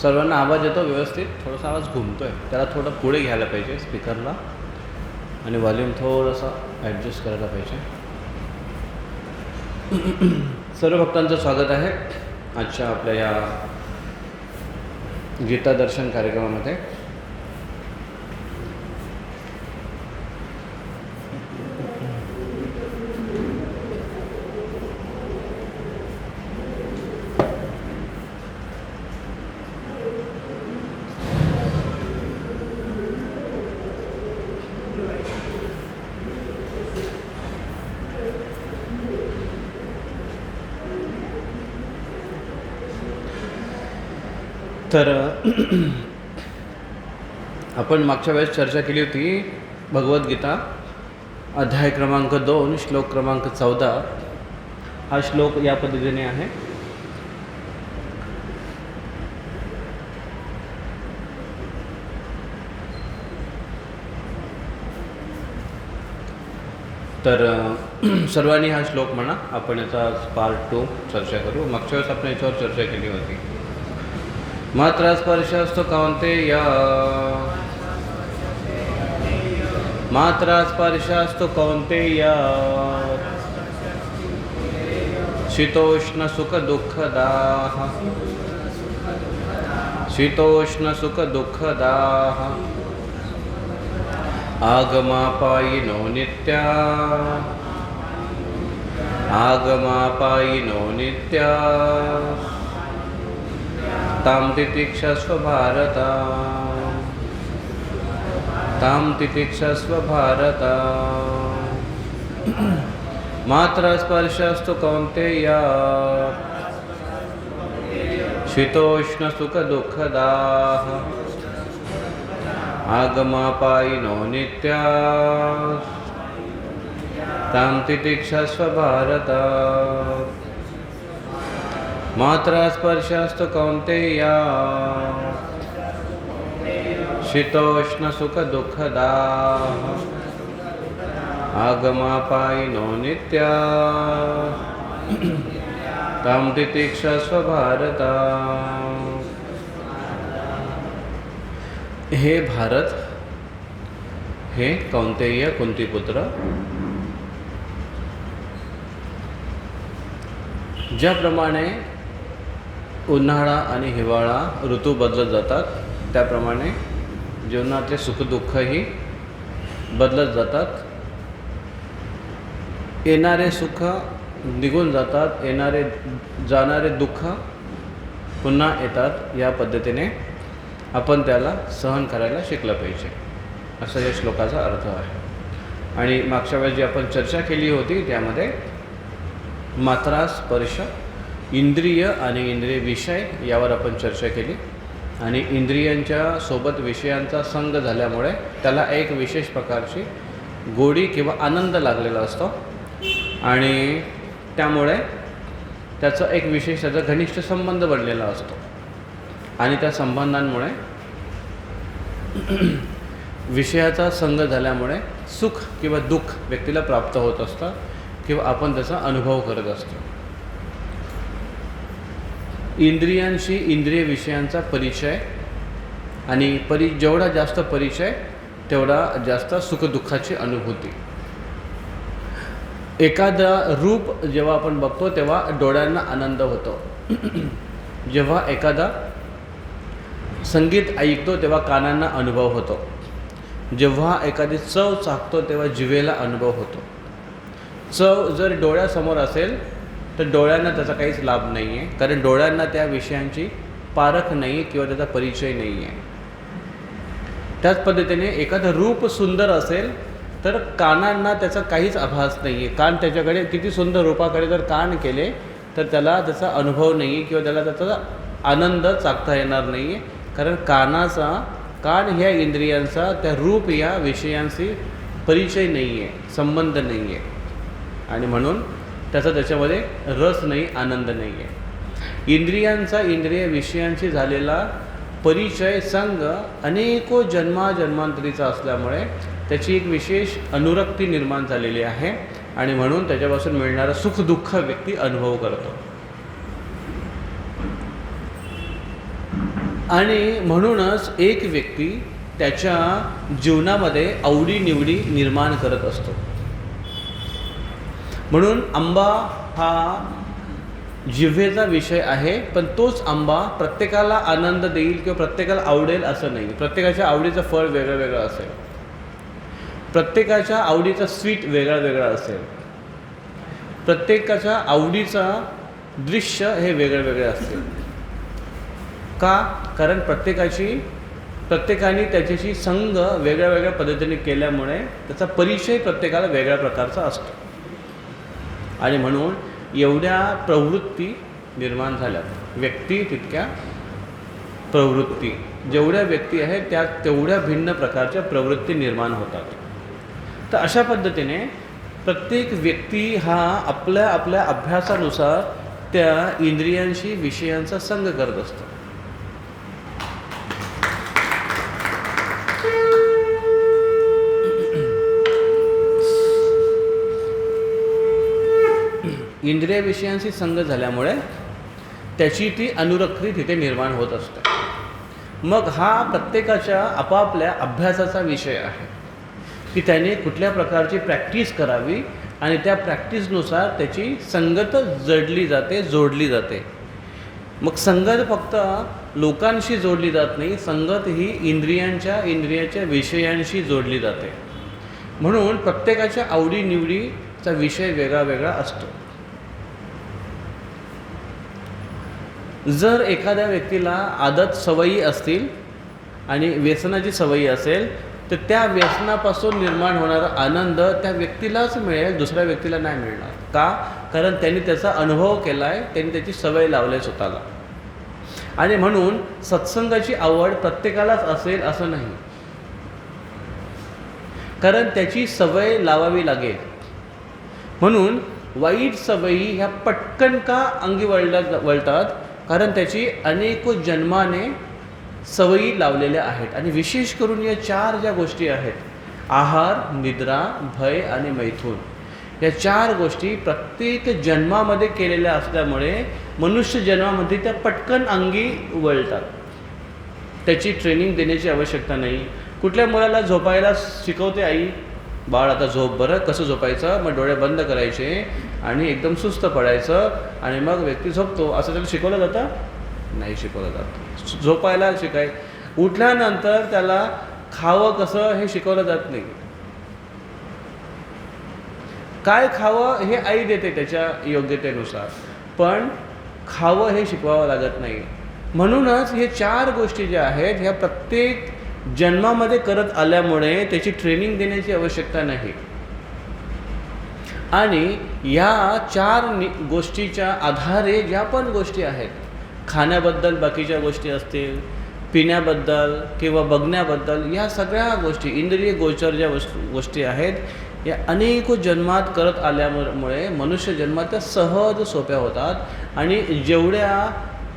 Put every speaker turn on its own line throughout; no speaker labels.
सर्वांना आवाज येतो व्यवस्थित? थोडासा आवाज घुमतो आहे, त्याला थोडं पुढे घ्यायला पाहिजे स्पीकरला आणि व्हॉल्यूम थोडंसं ॲडजस्ट करायला पाहिजे. सर्व भक्तांचं स्वागत आहे आजच्या आपल्या या गीता दर्शन कार्यक्रमामध्ये. तर आपण मागच्या वेळेस चर्चा केली होती भगवद्गीता अध्याय क्रमांक 2 श्लोक क्रमांक 14. हा श्लोक या पद्धतीने आहे. तर सर्वांनी हा श्लोक म्हणा. आपण याचा पार्ट 2 चर्चा करू. मागच्या वेळेस आपण याच्यावर चर्चा केली होती. मात्रा स्पर्शस्तु कौन्तेय, मात्रा स्पर्शस्तु कौन्तेय, शीतोष्ण सुख दुःखदाः, शीतोष्ण सुख दुःखदाः, आगमापायिनो नित्या, आगमापायिनो नित्या, तां तितिक्षस्व भारत, तां तितिक्षस्व भारत. मात्रा स्पर्शस्तु कौन्तेय, शीतोष्ण सुख दुःखदाः, आगमापायिनो नित्या, तां तितिक्षस्व भारत. मात्रा स्पर्शस्तु कौन्तेय, शीतोष्ण सुख दुःखदाः, आगमापायिनो नित्या, तां तितिक्षस्व भारत. हे भारत, हे कौन्तेय कुंतीपुत्र, ज्याप्रमाणे उन्हाळा आणि हिवाळा ऋतू बदलत जातात त्याप्रमाणे जीवनातले सुखदुःखही बदलत जातात. येणारे सुख निघून जातात, येणारे जाणारे दुःख पुन्हा येतात. या पद्धतीने आपण त्याला सहन करायला शिकलं पाहिजे, असा या श्लोकाचा अर्थ आहे. आणि मागच्या वेळेस जी आपण चर्चा केली होती त्यामध्ये मात्रा स्पर्श, इंद्रिय आणि इंद्रिय विषय यावर आपण चर्चा केली. आणि इंद्रियांच्या सोबत विषयांचा संग झाल्यामुळे त्याला एक विशेष प्रकारची गोडी किंवा आनंद लागलेला असतो आणि त्यामुळे त्याचा एक विशेष त्याचा घनिष्ठ संबंध बनलेला असतो. आणि त्या संबंधांमुळे विषयाचा संग झाल्यामुळे सुख किंवा दुःख व्यक्तीला प्राप्त होत असतं किंवा आपण त्याचा अनुभव करत असतो. इंद्रियांशी इंद्रिय विषयांचा परिचय आणि जेवढा जास्त परिचय तेवढा जास्त सुखदुःखाची अनुभूती. एखादा रूप जेव्हा आपण बघतो तेव्हा डोळ्यांना आनंद होतो. जेव्हा एखादा संगीत ऐकतो तेव्हा कानांना अनुभव होतो. जेव्हा एखादी चव चाखतो तेव्हा जिभेला अनुभव होतो. चव जर डोळ्यासमोर असेल तर डोळ्यांना त्याचा काहीच लाभ नाही आहे, कारण डोळ्यांना त्या विषयांची पारख नाही किंवा त्याचा परिचय नाही आहे. त्याच पद्धतीने एखादं रूप सुंदर असेल तर कानांना त्याचा काहीच आभास नाही आहे. कान त्याच्याकडे किती सुंदर रूपाकडे जर कान केले तर त्याला त्याचा अनुभव नाही आहे किंवा त्याला त्याचा आनंद चाखता येणार नाही आहे, कारण कान ह्या इंद्रियांचा त्या रूप या विषयांशी परिचय नाही आहे, संबंध नाही आहे आणि म्हणून त्याच्यामध्ये रस नाही, आनंद नाही आहे. इंद्रियांचा इंद्रिय विषयांशी झालेला परिचय संग अनेको जन्मांतरीचा असल्यामुळे त्याची एक विशेष अनुरक्ती निर्माण झालेली आहे आणि म्हणून त्याच्यापासून मिळणारा सुख दुःख व्यक्ती अनुभव करतो. आणि म्हणूनच एक व्यक्ती त्याच्या जीवनामध्ये आवडीनिवडी निर्माण करत असतो. म्हणून आंबा हा जिव्हेचा विषय आहे, पण तोच आंबा प्रत्येकाला आनंद देईल किंवा प्रत्येकाला आवडेल असं नाही. प्रत्येकाच्या आवडीचं फळ वेगळं वेगळं असेल, प्रत्येकाच्या आवडीचा स्वीट वेगळा वेगळा असेल, प्रत्येकाच्या आवडीचा दृश्य हे वेगळे वेगळे असतील. का? कारण प्रत्येकाने त्याच्याशी संग वेगळ्या वेगळ्या पद्धतीने केल्यामुळे त्याचा परिचय प्रत्येकाला वेगळ्या प्रकारचा असतो. आणि म्हणून एवढ्या प्रवृत्ती निर्माण झाल्या. व्यक्ती तितक्या प्रवृत्ती, जेवढ्या व्यक्ती आहेत त्या तेवढ्या भिन्न प्रकारच्या प्रवृत्ती निर्माण होतात. तर अशा पद्धतीने प्रत्येक व्यक्ती हा आपल्या आपल्या अभ्यासानुसार त्या इंद्रियांशी विषयांचा संग करत असतो. इंद्रिय विषयांशी संग झाल्यामुळे त्याची ती अनुरक्ती तिथे निर्माण होत असते. मग हा प्रत्येकाच्या आपापल्या अभ्यासाचा विषय आहे की त्याने कुठल्या प्रकारची प्रॅक्टिस करावी आणि त्या प्रॅक्टिसनुसार त्याची संगत जोडली जाते. मग संगत फक्त लोकांशी जोडली जात नाही, संगत ही इंद्रियाच्या विषयांशी जोडली जाते. म्हणून प्रत्येकाच्या आवडीनिवडीचा विषय वेगळा वेगळा असतो. जर एखाद्या व्यक्तीला आदत सवयी असतील आणि व्यसनाची सवयी असेल तर त्या व्यसनापासून निर्माण होणारा आनंद त्या व्यक्तीलाच मिळेल, दुसऱ्या व्यक्तीला नाही मिळणार. का? कारण त्यांनी त्याचा अनुभव केला आहे, त्यांनी त्याची सवय लावली स्वतःला. आणि म्हणून सत्संगाची आवड प्रत्येकालाच असेल असं नाही, कारण त्याची सवय लावावी लागेल. म्हणून वाईट सवयी ह्या पटकन का अंगी वळतात? कारण त्याची अनेक जन्माने सवयी लावलेल्या आहेत. आणि विशेष करून या 4 ज्या गोष्टी आहेत, आहार, निद्रा, भय आणि मैथून, या 4 गोष्टी प्रत्येक जन्मामध्ये केलेल्या असल्यामुळे मनुष्य जन्मामध्ये त्या पटकन अंगी वळतात. त्याची ट्रेनिंग देण्याची आवश्यकता नाही. कुठल्या मुलाला झोपायला शिकवते आई, बाळ आता झोप बरं, कसं झोपायचं, मग डोळे बंद करायचे आणि एकदम सुस्त पडायचं आणि मग व्यक्ती झोपतो, असं त्याला शिकवलं जातं? नाही शिकवलं जातं. झोपायला उठल्यानंतर त्याला खावं कसं हे शिकवलं जात नाही. काय खावं हे आई देते त्याच्या योग्यतेनुसार, पण खावं हे शिकवावं लागत नाही. म्हणूनच हे 4 गोष्टी ज्या आहेत ह्या प्रत्येक जन्मामध्ये करत आल्यामुळे त्याची ट्रेनिंग देण्याची आवश्यकता नाही. आणि या 4 गोष्टीच्या आधारे ज्या पण गोष्टी आहेत, खाण्याबद्दल बाकीच्या गोष्टी असतील, पिण्याबद्दल किंवा बघण्याबद्दल, या सगळ्या गोष्टी इंद्रिय गोचर ज्या गोष्टी आहेत या अनेक जन्मात करत आल्यामुळे मनुष्य जन्मात त्या सहज सोप्या होतात. आणि जेवढ्या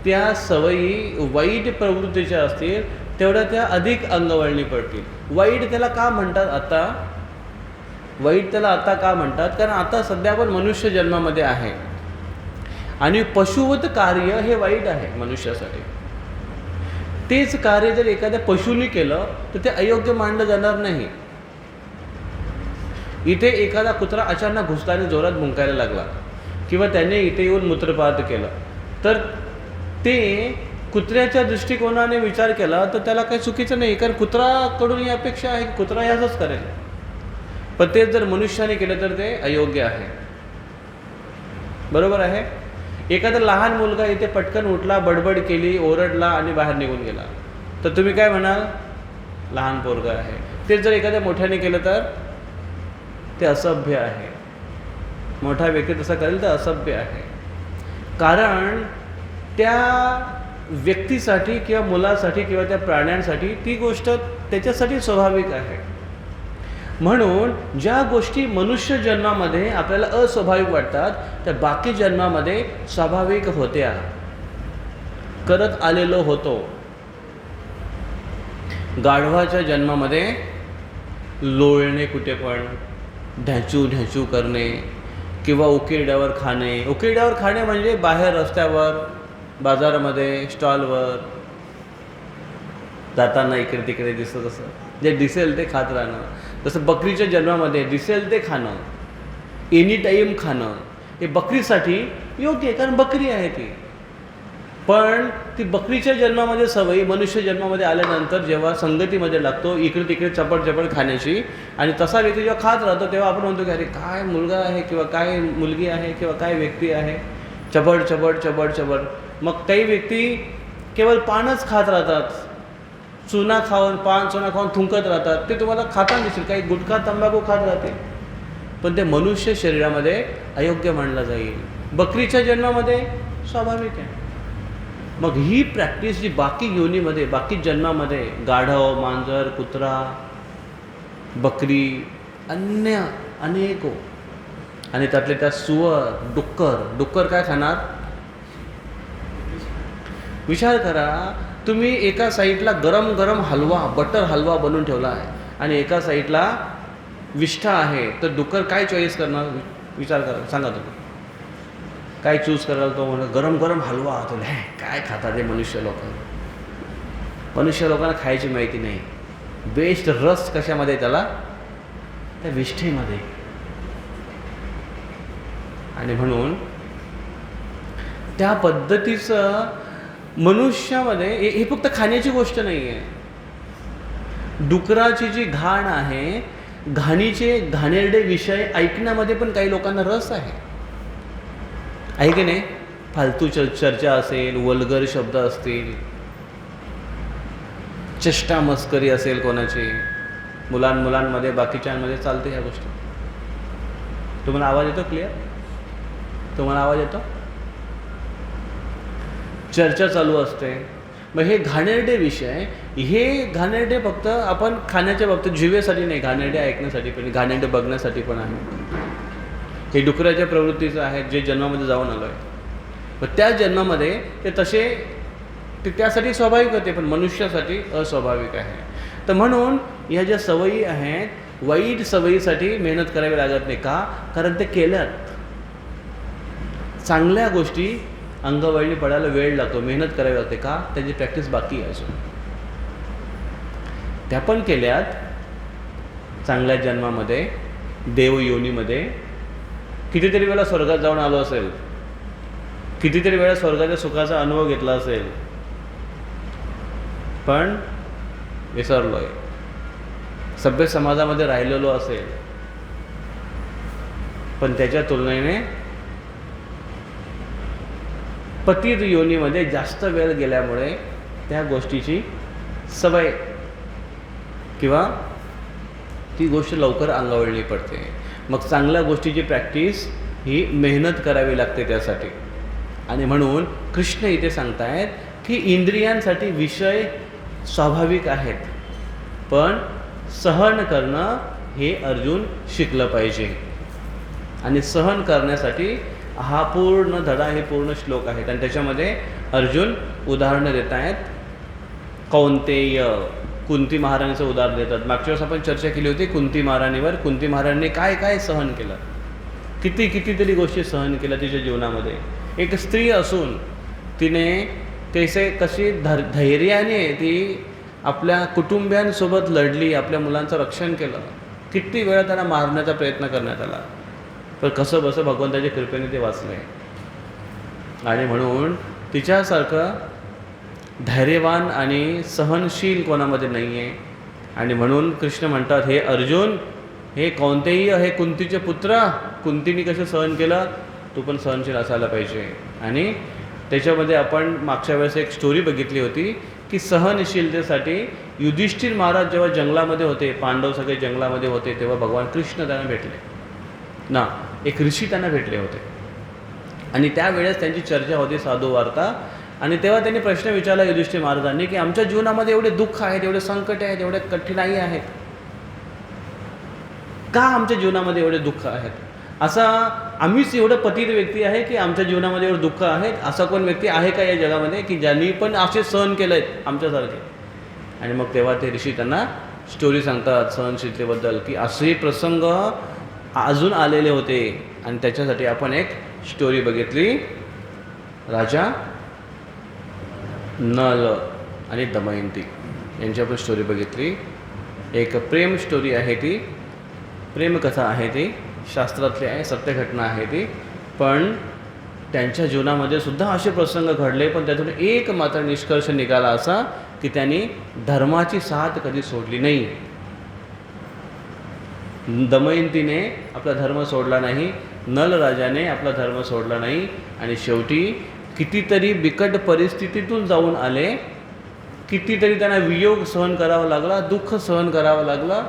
त्या सवयी वाईट प्रवृत्तीच्या असतील तेवढ्या त्या अधिक अंगवळणी पडतील. वाईट त्याला का म्हणतात आता का म्हणतात? कारण आता सध्या आपण मनुष्य जन्मामध्ये आहे आणि पशुवत कार्य हे वाईट आहे मनुष्यासाठी. तेच कार्य जर एखाद्या पशुनी केलं तर ते अयोग्य मानलं जाणार नाही. इथे एखादा कुत्रा अचानक घुसला आणि जोरात भुंकायला लागला किंवा त्याने इथे येऊन मूत्रपात केलं तर ते कुत्र्याच्या दृष्टिकोनाने विचार केला तर त्याला काही चुकीचं नाही, कारण कुत्राकडून ही अपेक्षा आहे की कुत्रा याचंच करेल. पण तेच जर मनुष्याने केलं तर ते अयोग्य आहे. बरोबर आहे? एखादा लहान मुलगा इथे पटकन उठला, बडबड केली, ओरडला आणि बाहेर निघून गेला तर तुम्ही काय म्हणाल? लहान पोरगा आहे. तेच जर एखाद्या मोठ्याने केलं तर ते असभ्य आहे. मोठा व्यक्ती तसा करेल तर असभ्य आहे. कारण त्या व्यक्तीसाठी किंवा मुलासाठी किंवा त्या प्राण्यांसाठी ती गोष्ट त्याच्यासाठी स्वाभाविक आहे. म्हणून ज्या गोष्टी मनुष्य जन्मामध्ये आपल्याला अस्वाभाविक वाटतात त्या बाकी जन्मामध्ये स्वाभाविक होत्या, करत आलेलो होतो. गाढवाच्या जन्मामध्ये लोळणे, कुठे पण ढॅचू करणे किंवा उकिरड्यावर खाणे म्हणजे बाहेर रस्त्यावर, बाजारामध्ये, स्टॉलवर जाताना इकडे तिकडे दिसत असं जे दिसेल ते खात राहणं. जसं बकरीच्या जन्मामध्ये दिसेल ते खाणं, एनी टाईम खाणं, हे बकरीसाठी योग्य आहे, कारण बकरी आहे ती. पण ती बकरीच्या जन्मामध्ये सवयी मनुष्य जन्मामध्ये आल्यानंतर जेव्हा संगतीमध्ये लागतो इकडे तिकडे चपड चपड खाण्याची, आणि तसा व्यक्ती जेव्हा खात राहतो तेव्हा आपण म्हणतो की अरे काय मुलगा आहे किंवा काय मुलगी आहे किंवा काय व्यक्ती आहे, चबड चबड चबड चबड. मग काही व्यक्ती केवळ पानच खात राहतात, चुना खाऊन पान चुना खाऊन थुंकत राहतात, ते तुम्हाला खाताना दिसेल. काही गुटखा तंबाखू खात राहते, पण ते मनुष्य शरीरामध्ये अयोग्य मानलं जाईल. बकरीच्या जन्मामध्ये स्वाभाविक आहे. मग ही प्रॅक्टिस जी बाकी योनीमध्ये बाकी जन्मामध्ये गाढव, मांजर, कुत्रा, बकरी, अन्य अनेक, आणि त्यातले त्या सुअर, डुक्कर काय खाणार? विचार करा, तुम्ही एका साईडला गरम गरम हलवा, बटर हलवा बनवून ठेवला आहे आणि एका साईडला विष्ठा आहे, तर डुक्कर काय चॉईस करणार? विचार करा, सांगा तुम्ही काय चूज कराल? तो म्हणून गरम गरम हलवा. तो काय खातात हे मनुष्य लोक? मनुष्य लोकांना खायची माहिती नाही. बेस्ट रस कशामध्ये? त्याला त्या विष्ठेमध्ये. आणि म्हणून त्या पद्धतीचं मनुष्यामध्ये हे फक्त खाण्याची गोष्ट नाही आहे. डुकराची जी घाण आहे, घाणीचे घाणेरडे विषय ऐकण्यामध्ये पण काही लोकांना रस आहे की नाही? फालतू चर्चा असेल, वल्गर शब्द असतील, चेष्टा मस्करी असेल कोणाची, मुलांमध्ये बाकीच्यांमध्ये चालते ह्या गोष्टी. तुम्हाला आवाज येतो क्लिअर? तुम्हाला आवाज येतो? चर्चा चालू असते. मग हे घाणेरडे विषय, हे घाणेरडे फक्त आपण खाण्याच्या बाबतीत जिवेसाठी नाही, घाणेरडे ऐकण्यासाठी पण, घाणेरडे बघण्यासाठी पण आहे. हे डुकराच्या प्रवृत्तीचं आहे जे जन्मामध्ये जाऊन आलो आहे. पण त्या जन्मामध्ये ते तसे त्यासाठी स्वाभाविक होते, पण मनुष्यासाठी अस्वाभाविक आहे. तर म्हणून ह्या ज्या सवयी आहेत, वाईट सवयीसाठी मेहनत करावी लागत नाही. का? कारण ते केल्यात. चांगल्या गोष्टी अंगवळणी पडायला वेळ लागतो, मेहनत करावी लागते. का? त्याची प्रॅक्टिस बाकी आहे अजून. त्या पण केल्यात चांगल्या जन्मामध्ये, देव योनीमध्ये. कितीतरी वेळा स्वर्गात जाऊन आलो असेल, कितीतरी वेळा स्वर्गाच्या सुखाचा अनुभव घेतला असेल, पण विसरलो आहे. सभ्य समाजामध्ये राहिलेलो असेल, पण त्याच्या तुलनेने पतित योनीमध्ये जास्त वेळ गेल्यामुळे त्या गोष्टीची सवय किंवा ती गोष्ट लवकर अंगवळणी पडते. मग चांगल्या गोष्टीची प्रॅक्टिस ही मेहनत करावी लागते त्यासाठी. आणि म्हणून कृष्ण इथे सांगतायत की इंद्रियांसाठी विषय स्वाभाविक आहेत, पण सहन करणं हे अर्जुन शिकलं पाहिजे. आणि सहन करण्यासाठी हा पूर्ण धडा, हे पूर्ण श्लोक आहेत. आणि त्याच्यामध्ये अर्जुन उदाहरणं देत आहेत. कौंतेय, कुंती महाराणीचं उदाहरण देतात. मागच्या वेळेस आपण चर्चा केली होती कुंती महाराणीवर. कुंती महाराणीने काय काय सहन केलं, कितीतरी गोष्टी सहन केल्या तिच्या जीवनामध्ये. एक स्त्री असून तिने कशी धैर्याने ती आपल्या कुटुंबियांसोबत लढली, आपल्या मुलांचं रक्षण केलं. किती वेळा त्यांना मारण्याचा प्रयत्न करण्यात आला, पण कसं बसं भगवंताच्या कृपेने ते वाचले. आणि म्हणून तिच्यासारखं धैर्यवान आणि सहनशील कोणामध्ये नाही आहे. आणि म्हणून कृष्ण म्हणतात, हे अर्जुन, हे कौंतेय, हे कुंतीचे पुत्र, कुंतीने कसं सहन केलं, तू पण सहनशील असायला पाहिजे. आणि त्याच्यामध्ये आपण मागच्या वेळेस एक स्टोरी बघितली होती की सहनशीलतेसाठी युधिष्ठिर महाराज जेव्हा जंगलामध्ये होते, पांडव सगळे जंगलामध्ये होते, तेव्हा भगवान कृष्ण त्यांना भेटले ना. एक ऋषी त्यांना भेटले होते आणि त्यावेळेस त्यांची चर्चा होती, साधू वार्ता. आणि तेव्हा त्यांनी प्रश्न विचारला युधिष्ठिर महाराजांनी की आमच्या जीवनामध्ये एवढे दुःख आहेत, एवढे संकट आहेत, एवढे कठीणाई आहेत, का आमच्या जीवनामध्ये एवढे दुःख आहेत? असा आम्हीच एवढं पतित व्यक्ती आहे की आमच्या जीवनामध्ये एवढं दुःख आहेत? असा कोण व्यक्ती आहे का या जगामध्ये की ज्यांनी पण असे सहन केलं आहेत आमच्यासारखे? आणि मग तेव्हा ते ऋषी त्यांना स्टोरी सांगतात सहनशीलतेबद्दल की असे प्रसंग अजून आलेले होते. आणि त्याच्यासाठी आपण एक स्टोरी बघितली, राजा नल आणि दमयंती यांची आपण स्टोरी बघितली. एक प्रेम स्टोरी आहे ती, प्रेमकथा आहे ती, शास्त्रातली आहे, सत्य घटना आहे ती. पण त्यांच्या जीवनामध्ये सुद्धा असे प्रसंग घडले, पण त्यातून एक मात्र निष्कर्ष निघाला असा की त्यांनी धर्माची साथ कधी सोडली नाही. दमयंतीने आपला धर्म सोडला नाही, नल राजाने आपला धर्म सोडला नाही, आणि शेवटी कितीतरी बिकट परिस्थितीतून जाऊन आले, कितीतरी त्यांना वियोग सहन करावा लागला, दुःख सहन करावं लागलं,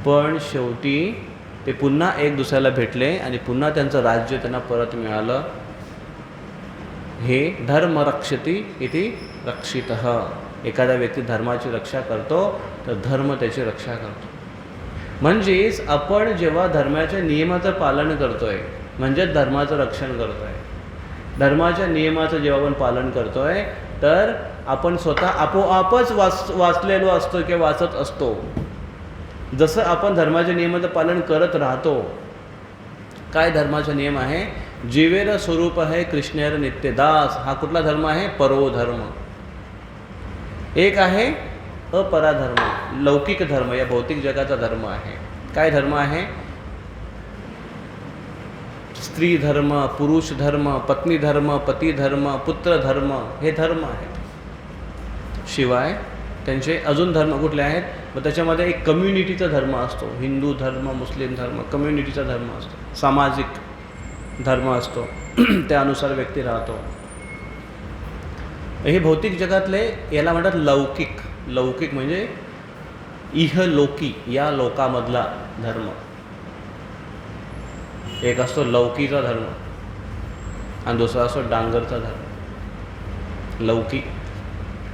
पण शेवटी ते पुन्हा एक दुसऱ्याला भेटले आणि पुन्हा त्यांचं राज्य त्यांना परत मिळालं. हे धर्म रक्षति इति रक्षितः. एखादा व्यक्ती धर्माची रक्षा करतो तर धर्म त्याची रक्षा करतो. म्हणजेच आपण जेव्हा धर्माच्या नियमाचं पालन करतोय म्हणजे धर्माचं रक्षण करतोय. धर्माच्या नियमाचं जेव्हा आपण पालन करतोय तर आपण स्वतः आपोआपच वाचलेलो असतो किंवा वाचत असतो. जसं आपण धर्माच्या नियमाचं पालन करत राहतो. काय धर्माचा नियम आहे? जीवेर स्वरूप आहे कृष्णेर नित्यदास. हा कुठला धर्म आहे? परो धर्म. एक आहे अपरा धर्म, लौकिक धर्म, या भौतिक जगाचा धर्म आहे. काय धर्म आहे? स्त्री धर्म, पुरुष धर्म, पत्नी धर्म, पती धर्म, पुत्र धर्म, हे धर्म आहेत. शिवाय त्यांचे अजून धर्म कुठले आहेत? मग त्याच्यामध्ये एक कम्युनिटीचा धर्म असतो. हिंदू धर्म, मुस्लिम धर्म, कम्युनिटीचा धर्म असतो. सामाजिक धर्म असतो, त्यानुसार व्यक्ती राहतो. हे भौतिक जगातले याला म्हणतात लौकिक. लौकिक म्हणजे इहलोकी, या लोकामधला धर्म. एक असतो लौकीचा धर्म आणि दुसरा असतो डांगरचा धर्म.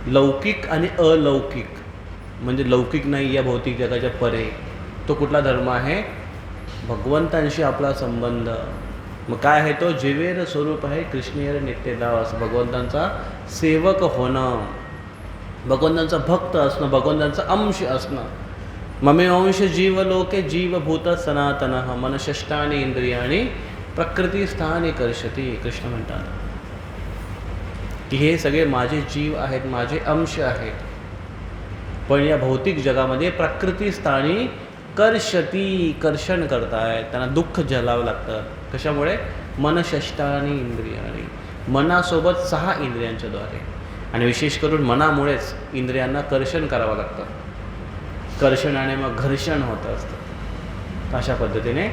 लौकिक आणि अलौकिक म्हणजे लौकिक नाही या भौतिक जगाच्या परे. तो कुठला धर्म आहे? भगवंतांशी आपला संबंध. मग काय आहे तो? जीवेर स्वरूप आहे कृष्णेर नित्यदास. भगवंतांचा सेवक होणं, भगवंतांचा भक्त असणं, भगवंतांचा अंश असणं. ममे अंश जीवलोके जीवभूत सनातन मनषष्टानि इंद्रियाणी प्रकृतीस्थानी कर्षती. कृष्ण म्हणतात की हे सगळे माझे जीव आहेत, माझे अंश आहेत, पण या भौतिक जगामध्ये प्रकृतीस्थानी कर्षती, कर्षण करतायत. त्यांना दुःख झेलावं लागतं. कशामुळे? मनषष्टानि इंद्रियाणी, मनासोबत 6 इंद्रियांच्या द्वारे, आणि विशेष करून मनामुळेच इंद्रियांना कर्षण करावं लागतं. कर्षणाने मग घर्षण होत असतं. अशा पद्धतीने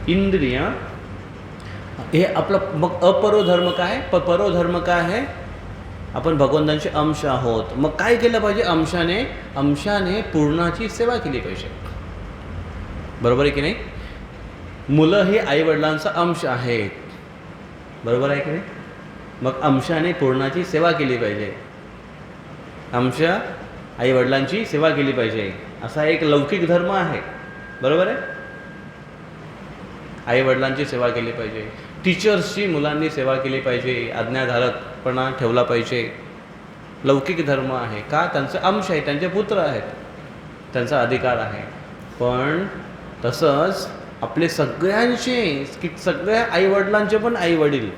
इंद्रिय हे आपलं. मग अपरो धर्म काय? परो धर्म काय आहे? आपण भगवंतांचे अंश आहोत. मग काय केलं पाहिजे? अंशाने पूर्णाची सेवा केली पाहिजे. बरोबर आहे की नाही? मुलं हे आईवडिलांचा अंश आहेत. बरोबर आहे की नाही? मग अंशाने पूर्णाची सेवा केली पाहिजे. अंश आईवडिलांची सेवा केली पाहिजे, असा एक लौकिक धर्म आहे. बरोबर आहे? आईवडिलांची सेवा केली पाहिजे. टीचर्सची मुलांनी सेवा केली पाहिजे. आज्ञाधारकपणा ठेवला पाहिजे. लौकिक धर्म आहे. का? त्यांचे अंश आहे, त्यांचे पुत्र आहेत, त्यांचा अधिकार आहे. पण तसंच आपले सगळ्यांचे, सगळ्या आईवडिलांचे पण आईवडील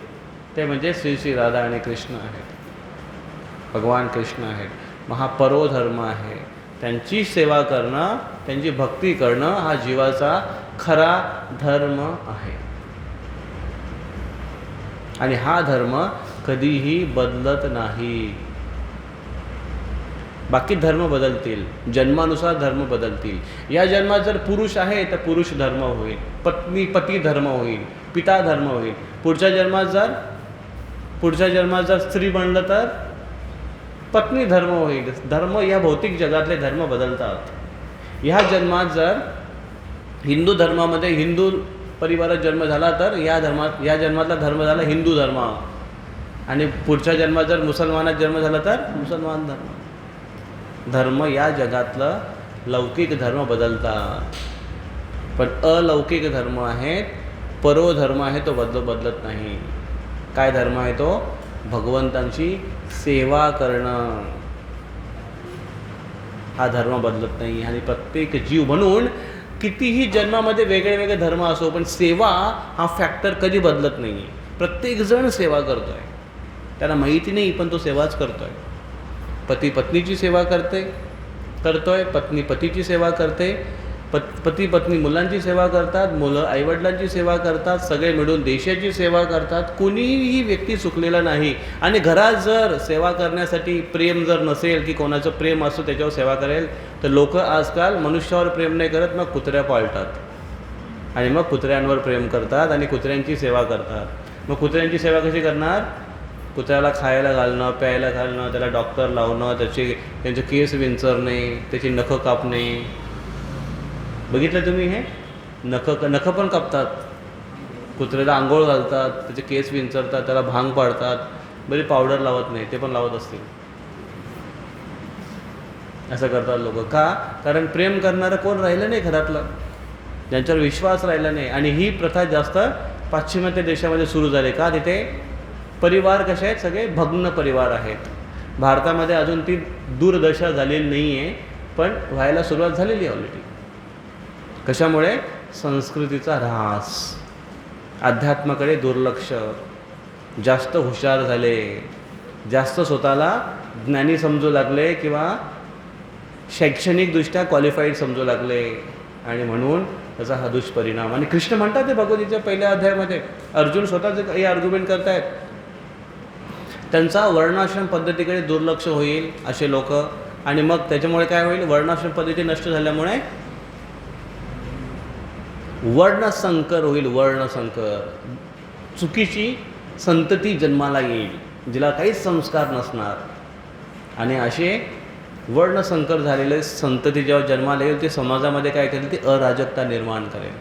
ते म्हणजे श्री श्री राधा आणि कृष्ण आहेत, भगवान कृष्ण आहेत. मग हा परो धर्म आहे. त्यांची सेवा करणं, त्यांची भक्ती करणं हा जीवाचा खरा धर्म आहे. आणि हा धर्म कधीही बदलत नाही. बाकी धर्म बदलतील, जन्मानुसार धर्म बदलतील. या जन्मात जर पुरुष आहे तर पुरुष धर्म होईल, पती धर्म होईल, पिता धर्म होईल. पुढच्या जन्मात जर स्त्री बनलं तर पत्नी धर्म होईल. धर्म या भौतिक जगातले धर्म बदलतात. ह्या जन्मात जर हिंदू धर्मामध्ये हिंदू परिवारात जन्म झाला तर या जन्मातला धर्म झाला हिंदू धर्म, आणि पुढच्या जन्मात जर मुसलमानात जन्म झाला तर मुसलमान धर्म. धर्म या जगातलं लौकिक धर्म बदलतात, पण अलौकिक धर्म आहेत, परो धर्म आहे तो बदलत नाही. काय धर्म आहे तो? भगवंतांची सेवा करणं. हा धर्म बदलत नाही. आणि प्रत्येक जीव म्हणून कितीही जन्मामध्ये वेगळे वेगळे धर्म असो, पण सेवा हा फॅक्टर कधी बदलत नाही. प्रत्येकजण सेवा करतोय, त्याला माहिती नाही पण तो सेवाच करतोय. पती पत्नीची सेवा करतोय, पत्नी पतीची सेवा करते, पती पत्नी मुलांची सेवा करतात, मुलं आईवडिलांची सेवा करतात, सगळे मिळून देशाची सेवा करतात. कुणीही व्यक्ती चुकलेला नाही. आणि घरात जर सेवा करण्यासाठी प्रेम जर नसेल, की कोणाचं प्रेम असतो त्याच्यावर सेवा करेल, तर लोक आजकाल मनुष्यावर प्रेम नाही करत, मग कुत्र्या पाळतात आणि मग कुत्र्यांवर प्रेम करतात आणि कुत्र्यांची सेवा करतात. मग कुत्र्यांची सेवा कशी करणार? कुत्र्याला खायला घालणं, प्यायला घालणं, त्याला डॉक्टर लावणं, त्यांचे केस विंचरणे, त्याची नखं कापणे. बघितलं तुम्ही हे? नखं पण कापतात, कुत्र्याला आंघोळ घालतात, त्याचे केस विंचरतात, त्याला भांग पाडतात. बरी पावडर लावत नाही, ते पण लावत असतील. असं करतात लोक. का? कारण प्रेम करणारं कोण राहिलं नाही घरातलं, ज्यांच्यावर विश्वास राहिला नाही. आणि ही प्रथा जास्त पाश्चिमात्य देशामध्ये सुरू झाली. का? तिथे परिवार कसे आहेत? सगळे भग्न परिवार आहेत. भारतामध्ये अजून ती दुर्दशा झालेली नाही आहे, पण व्हायला सुरुवात झालेली आहे ऑलरेडी. कशामुळे? संस्कृतीचा ऱ्हास, अध्यात्माकडे दुर्लक्ष, जास्त हुशार झाले, जास्त स्वतःला ज्ञानी समजू लागले किंवा शैक्षणिकदृष्ट्या क्वालिफाईड समजू लागले, आणि म्हणून त्याचा हा दुष्परिणाम. आणि कृष्ण म्हणतात ते भगवद्गीतेच्या पहिल्या अध्यायामध्ये, अर्जुन स्वतःच हे आर्ग्युमेंट करतायत. त्यांचा वर्णाश्रम पद्धतीकडे दुर्लक्ष होईल असे लोक. आणि मग त्याच्यामुळे काय होईल? वर्णाश्रम पद्धती नष्ट झाल्यामुळे वर्णसंकर होईल. वर्णसंकर, चुकीची संतती जन्माला येईल, जिला काहीच संस्कार नसणार. आणि असे वर्णसंकर झालेले संतती जेव्हा जन्माला येईल, ते समाजामध्ये काय करेल? ते अराजकता निर्माण करेल.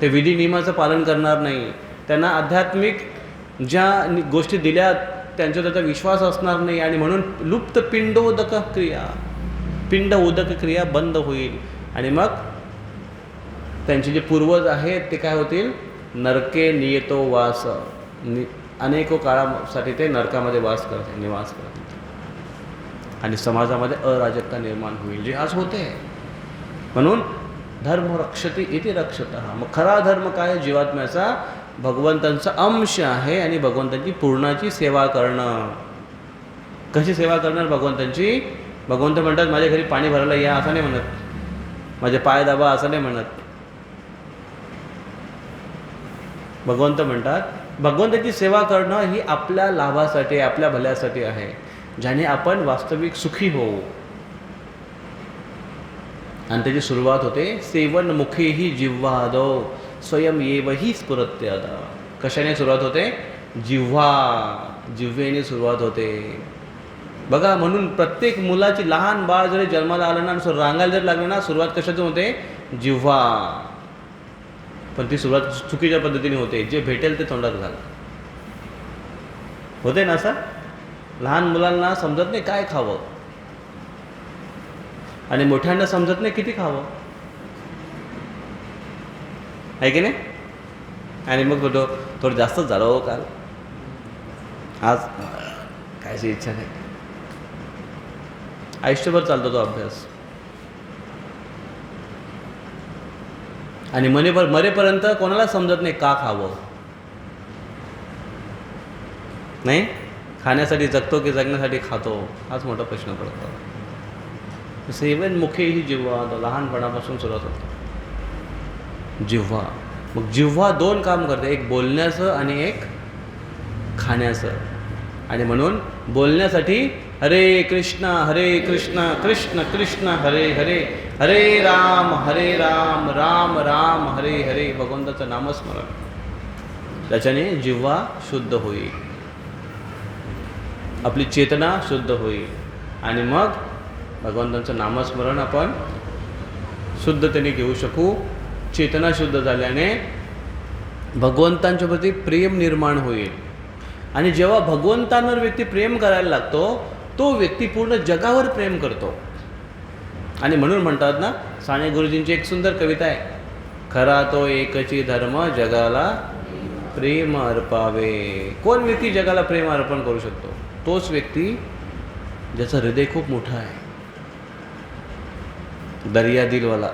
ते विधी नियमाचं पालन करणार नाही. त्यांना आध्यात्मिक ज्या गोष्टी दिल्या त्यांच्यावर त्याचा विश्वास असणार नाही. आणि म्हणून लुप्त पिंडोदक क्रिया, पिंड उदक क्रिया बंद होईल. आणि मग त्यांचे जे पूर्वज आहेत ते काय होतील? नरके नियतो वास, अनेको काळासाठी ते नरकामध्ये निवास करतील. आणि समाजामध्ये अराजकता निर्माण होईल, जे आज होते. म्हणून धर्म रक्षति इति रक्षतः. मग खरा धर्म काय? जीवात्म्याचा भगवंतांचा अंश आहे आणि भगवंतांची पूर्णाची सेवा करणं. कशी सेवा करणार भगवंतांची? भगवंत म्हणतात माझ्या घरी पाणी भरायला या, असं नाही म्हणत. माझे पाय दाबा, असं नाही म्हणत. भगवंत म्हणतात भगवंताची सेवा करणं ही आपल्या लाभासाठी, आपल्या भल्यासाठी आहे, ज्याने आपण वास्तविक सुखी होऊ. आणि त्याची सुरुवात होते सेवन मुखेही जिव्हादो स्वयं येवही स्फुरत्यादा. कशाने सुरुवात होते? जिव्हेने सुरुवात होते. बघा, म्हणून प्रत्येक मुलाची, लहान बाळ जरी जन्माला आलं ना, रांगायला जरी लागलं ना, सुरुवात कशातून होते? जिव्हा. पण ती सुरुवात चुकीच्या पद्धतीने होते. जे भेटेल ते तोंडात घाल होते ना. असं लहान मुलांना समजत नाही काय खावं, आणि मोठ्यांना समजत नाही किती खावं, आहे की नाही? आणि मग बोलतो थोडं जास्तच झालं हो काल, आज कायची इच्छा नाही. आयुष्यभर चालतो तो अभ्यास. आणि मरेपर्यंत कोणाला समजत नाही का खावं. नाही, खाण्यासाठी जगतो की जगण्यासाठी खातो, हाच मोठा प्रश्न पडतो. सेवन मुखे ही जिव्हा, लहानपणापासून सुरुवात होतो जिव्हा. मग जिव्हा दोन काम करते, एक बोलण्याचं आणि एक खाण्याचं. आणि म्हणून बोलण्यासाठी हरे कृष्ण कृष्ण कृष्ण हरे हरे, हरे राम राम राम हरे हरे, भगवंताचं नामस्मरण. त्याच्याने जिव्हा शुद्ध होईल, आपली चेतना शुद्ध होईल, आणि मग भगवंतांचं नामस्मरण आपण शुद्धतेने घेऊ शकू. चेतना शुद्ध झाल्याने भगवंतांच्या प्रती प्रेम निर्माण होईल. आणि जेव्हा भगवंतांवर व्यक्ती प्रेम करायला लागतो, तो व्यक्ती पूर्ण जगावर प्रेम करतो. आणि म्हणून म्हणतात ना, साने गुरुजींची एक सुंदर कविता आहे, खरा तो एकची धर्म जगाला प्रेम अर्पावे. कोण व्यक्ती जगाला प्रेम अर्पण करू शकतो? तोच व्यक्ती ज्याचं हृदय खूप मोठं आहे, दर्या दिलवाला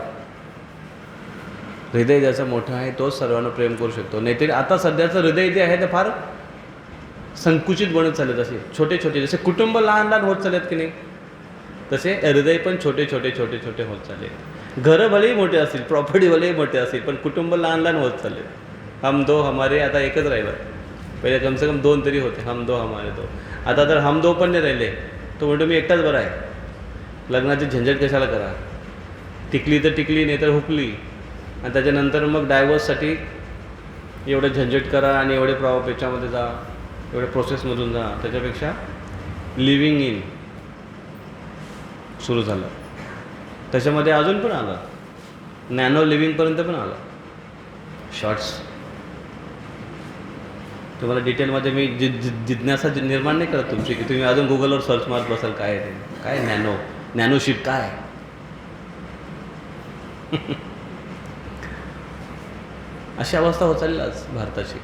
हृदय ज्याचं मोठं आहे, तोच सर्वांना प्रेम करू शकतो. नाहीतरी आता सध्याचं हृदय जे आहे ते फार संकुचित बनत चालत असे छोटे छोटे, जसे कुटुंब लहान लहान होत चालत की नाही, तसे हृदय पण छोटे छोटे छोटे छोटे होत चालले. घरं भलेही मोठे असतील, प्रॉपर्टी भलेही मोठे असतील, पण कुटुंब लहान लहान होत चालले. हम दो हमारे आता एकच राहिलं. पहिले कमसे कम 2 तरी होते, हम दो हमारे दो. आता तर हम दो पण नाही राहिले. तो म्हणतो मी एकटाच बरा आहे, लग्नाची झंझट कशाला करा, टिकली तर टिकली, नाही तर हुकली. आणि त्याच्यानंतर मग डायव्हर्ससाठी एवढं झंझट करा आणि एवढे याच्यामध्ये जा, एवढ्या प्रोसेसमधून जा. त्याच्यापेक्षा लिव्हिंग इन सुरू झालं. त्याच्यामध्ये अजून पण आलं, नॅनो लिव्हिंगपर्यंत पण आलं. शॉर्ट्स तुम्हाला डिटेलमध्ये मी जिज्ञासा निर्माण नाही करत तुमची, की तुम्ही अजून गुगलवर सर्च मारत बसाल काय आहे ते, काय नॅनोशिप काय. अशी अवस्था होत चालली आज भारताची.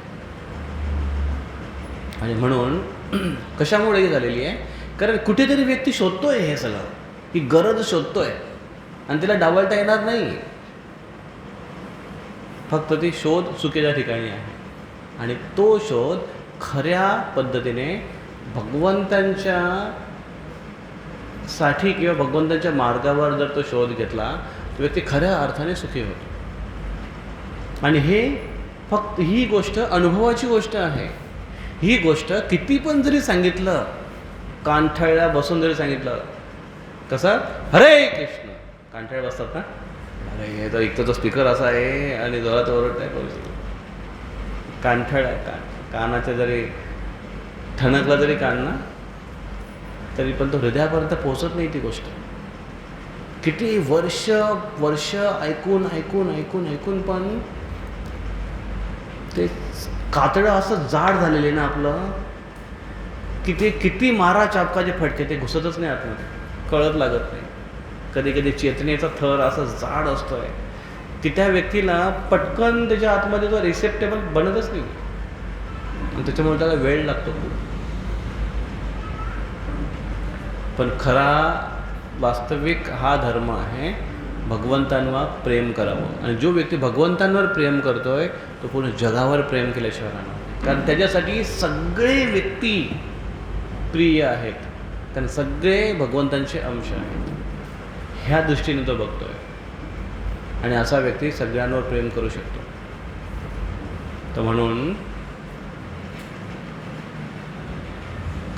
आणि म्हणून कशामुळे ही झालेली आहे, कारण कुठेतरी व्यक्ती शोधतोय हे सगळं, ही गरज शोधतोय आणि तिला डावलता येणार नाही. फक्त ती शोध चुकीच्या ठिकाणी आहे. आणि तो शोध खऱ्या पद्धतीने भगवंतांच्या साठी किंवा भगवंतांच्या मार्गावर जर तो शोध घेतला तर व्यक्ती खऱ्या अर्थाने सुखी होतो. आणि हे फक्त ही गोष्ट अनुभवाची गोष्ट आहे. ही गोष्ट किती पण जरी सांगितलं, कानठळ्या बसून जरी सांगितलं, कसं हरे कृष्ण कानठळ्या बसतात ना, अरे हे तर एक तर तो स्पीकर असा आहे आणि जोरात ओरडत नाही करू शकतो. कानठळ्या कानाच्या जरी ठणकला जरी कान ना, तरी पण तो हृदयापर्यंत पोहोचत नाही ती गोष्ट. किती वर्ष ऐकून ऐकून ऐकून ऐकून पण ते कातडं असं जाड झालेलं ना आपलं, की ते किती मारा चापकाचे फटके ते घुसतच नाही आतमध्ये, कळत लागत नाही. कधी कधी चेतनेचा थर असा जाड असतोय की त्या व्यक्तीला पटकन त्याच्या आतमध्ये तो रिसेप्टेबल बनतच नाही. आणि त्याच्यामुळे त्याला वेळ लागतो खूप. पण खरा वास्तविक हा धर्म आहे भगवंतांवर प्रेम करावं. आणि जो व्यक्ती भगवंतांवर प्रेम करतोय तो पूर्ण जगावर प्रेम केल्याशिवाय राहणार. कारण त्याच्यासाठी सगळे व्यक्ती प्रिय आहेत, कारण सगळे भगवंतांचे अंश आहेत. ह्या दृष्टीने तो बघतोय. आणि असा व्यक्ती सगळ्यांवर प्रेम करू शकतो. तर म्हणून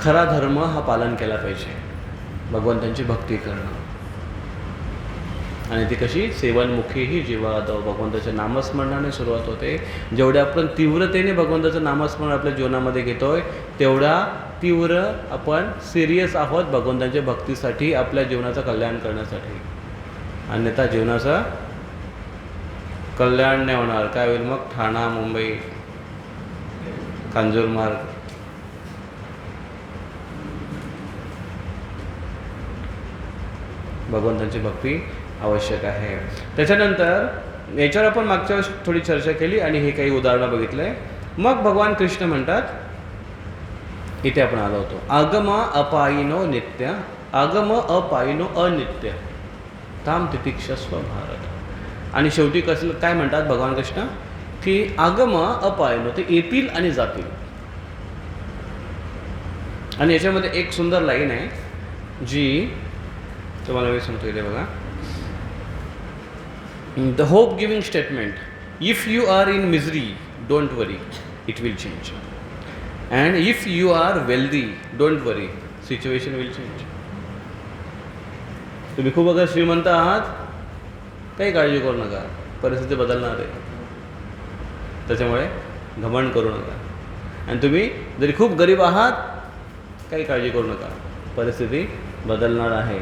खरा धर्म हा पालन केला पाहिजे, भगवंतांची भक्ती करणं. आणि ती कशी, सेवनमुखीही जीवात भगवंताच्या नामस्मरणाने सुरुवात होते. जेवढ्या आपण तीव्रतेने भगवंताचं नामस्मरण आपल्या जीवनामध्ये घेतोय तेवढा तीव्र आपण सिरियस आहोत भगवंतांच्या भक्तीसाठी, आपल्या जीवनाचं कल्याण करण्यासाठी. अन्यथा जीवनाचं कल्याण नाही होणार. काय होईल मग, ठाणा मुंबई कांजूरमार्ग. भगवंतांची भक्ती आवश्यक आहे. त्याच्यानंतर याच्यावर आपण मागच्या वेळेस थोडी चर्चा केली आणि हे काही उदाहरणं बघितले. मग भगवान कृष्ण म्हणतात, इथे आपण आलो होतो, आगम अपायिनो नित्य, आगम अपायिनो अनित्य, ताम तितिक्षस्व भारत. आणि शेवटी कसं काय म्हणतात भगवान कृष्ण, की आगम अपायिनो, ते येतील आणि जातील. आणि याच्यामध्ये एक सुंदर लाईन आहे जी तुम्हाला मी सांगतो. इथे बघा, the hope giving statement, if you are in misery don't worry, it will change. And if you are wealthy don't worry, situation will change. तुम्ही खूप अगर श्रीमंत आहात, काही काळजी करू नका, परिस्थिती बदलणार आहे. त्याच्यामुळे घमंड करू नका. आणि तुम्ही जरी खूप गरीब आहात, काही काळजी करू नका, परिस्थिती बदलणार आहे.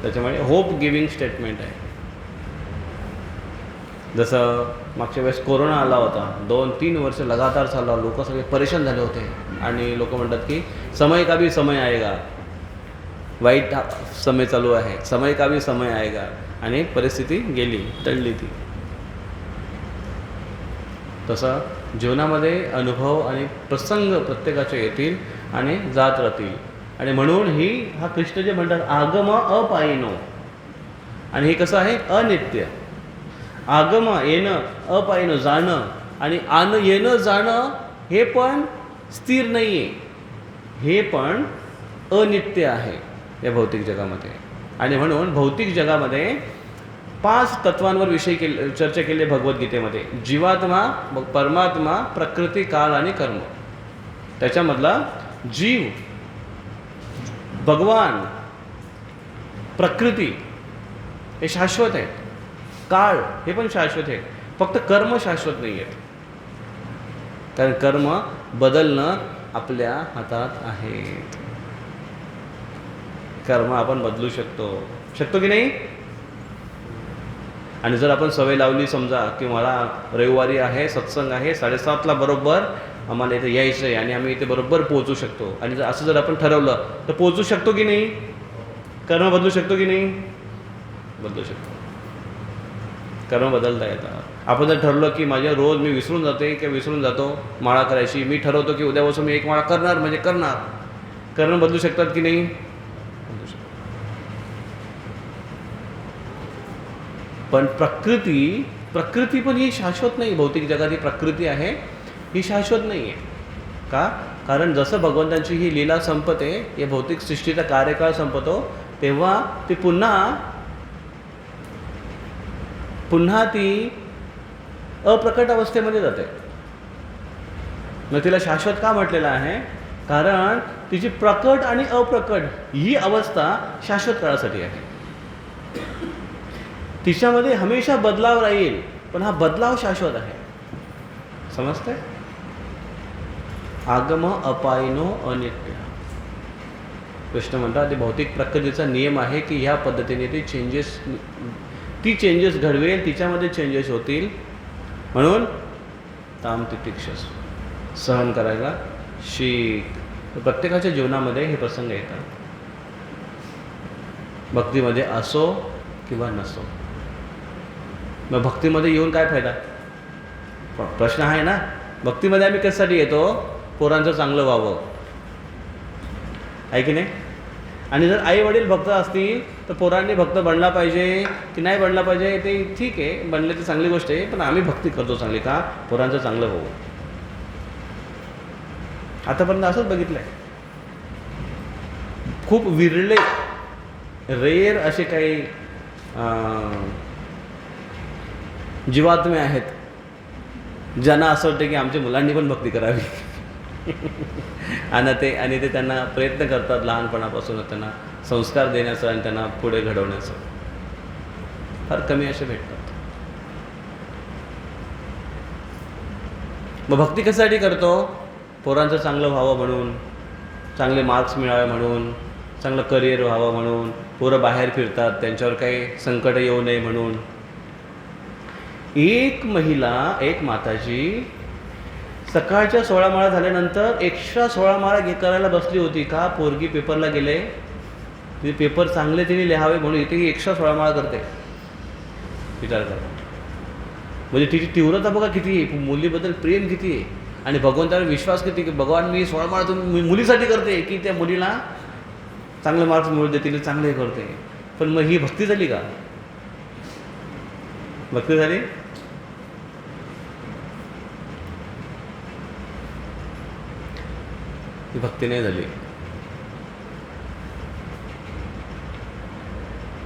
त्याच्यामुळे होप गिविंग स्टेटमेंट आहे. जसं मागच्या वेळेस कोरोना आला होता, 2-3 वर्ष लगातार चालला, लोक सगळे परेशान झाले होते. आणि लोक म्हणतात की समय का भी समय आएगा, वाईट समय चालू आहे, समय का भी समय आएगा. आणि परिस्थिती गेली, टळली ती. तसं जीवनामध्ये अनुभव आणि प्रसंग प्रत्येकाचे येतील आणि जात राहतील. आणि म्हणून हा कृष्ण जे म्हणतात आगम अपायिनो, आणि हे कसं आहे, अनित्य. आगम येणं, अपायिनो जाणं, आणि येणं जाणं हे पण स्थिर नाही आहे, हे पण अनित्य आहे या भौतिक जगामध्ये. आणि म्हणून भौतिक जगामध्ये 5 तत्वांवर चर्चा केली भगवद्गीतेमध्ये. जीवात्मा, परमात्मा, प्रकृती, काल आणि कर्म. त्याच्यामधला जीव, भगवान, प्रकृती हे शाश्वत आहेत, काळ हे पण शाश्वत आहे, फक्त कर्म शाश्वत नाही आहेत. कारण कर्म बदलणं आपल्या हातात आहे. कर्म आपण बदलू शकतो की नाही. आणि जर आपण सवय लावली, समजा की मला रविवारी आहे, सत्संग आहे, 7:30ला बरोबर आम्हाला इथे यायचं आहे आणि आम्ही इथे बरोबर पोहोचू शकतो, आणि असं जर आपण ठरवलं तर पोहोचू शकतो की नाही. कर्म बदलू शकतो की नाही. बदलू शकतो. कर्म बदलता येतात. आपण जर ठरलं की माझ्या रोज मी विसरून जातो माळा करायची, मी ठरवतो की उद्यापासून मी 1 माळा करणार म्हणजे करणार. कर्म बदलू शकतात की नाही. बदलू शकतात. पण प्रकृती पण ही शाश्वत नाही. भौतिक जगात ही प्रकृती आहे, ही शाश्वत नाही आहे. का? कारण जसं भगवंतांची ही लीला संपते, या भौतिक सृष्टीचा कार्यकाळ संपतो, तेव्हा ती पुन्हा ती अप्रकट अवस्थेमध्ये जाते. मग तिला शाश्वत का म्हटलेलं आहे? कारण तिची प्रकट आणि अप्रकट ही अवस्था शाश्वत काळासाठी आहे. तिच्यामध्ये हमेशा बदलाव राहील, पण हा बदलाव शाश्वत आहे. समजते? आगम अपायनो अनित्य. कृष्ण म्हणतात ते भौतिक प्रकृतीचा नियम आहे की ह्या पद्धतीने ती चेंजेस घडवेल, तिच्यामध्ये चेंजेस होतील. म्हणून ताम तितिक्षस, सहन करायला शिक. प्रत्येकाच्या जीवनामध्ये हे प्रसंग येतात. भक्तीमध्ये असो किंवा नसो. मग भक्तीमध्ये येऊन काय फायदा? प्रश्न आहे ना. भक्तीमध्ये आम्ही कशासाठी येतो? पोरांचं चांगलं व्हावं, आहे की नाही. आणि जर आई वडील भक्त असतील तर पोरांनी भक्त बनला पाहिजे की नाही बनला पाहिजे ते ठीक आहे, बनले ती चांगली गोष्ट आहे. पण आम्ही भक्ती करतो चांगली का? पोरांचं चांगलं व्हावं. आतापर्यंत असंच बघितलं आहे. खूप विरळे, रेअर असे काही जीवात्मे आहेत ज्यांना असं वाटतं की आमच्या मुलांनी पण भक्ती करावी. आणि ते त्यांना प्रयत्न करतात लहानपणापासून त्यांना संस्कार देण्याचा आणि त्यांना पुढे घडवण्याचं. फार कमी असे भेटतात. मग भक्ती कशासाठी करतो? पोरांचं चांगलं व्हावं म्हणून, चांगले मार्क्स मिळावे म्हणून, चांगलं करिअर व्हावं म्हणून. पोरं बाहेर फिरतात, त्यांच्यावर काही संकट येऊ नये म्हणून. एक माताजी सकाळच्या 16 माळा झाल्यानंतर एक्स्ट्रा 16 माळा करायला बसली होती. का? पोरगी पेपरला गेले, तिथे पेपर चांगले तिने लिहावे म्हणून इथे एक्स्ट्रा 16 माळा करते. विचार करा. म्हणजे तिची तीव्रता बघा किती आहे, मुलीबद्दल प्रेम किती आहे, आणि भगवंतावर विश्वास किती की भगवान मी 16 माळा तुम्ही मुलीसाठी करते की त्या मुलीला चांगले मार्क्स मिळू दे, तिला चांगले करते. पण मग ही भक्ती झाली का? भक्ती झाली? ही भक्ती नाही झाली.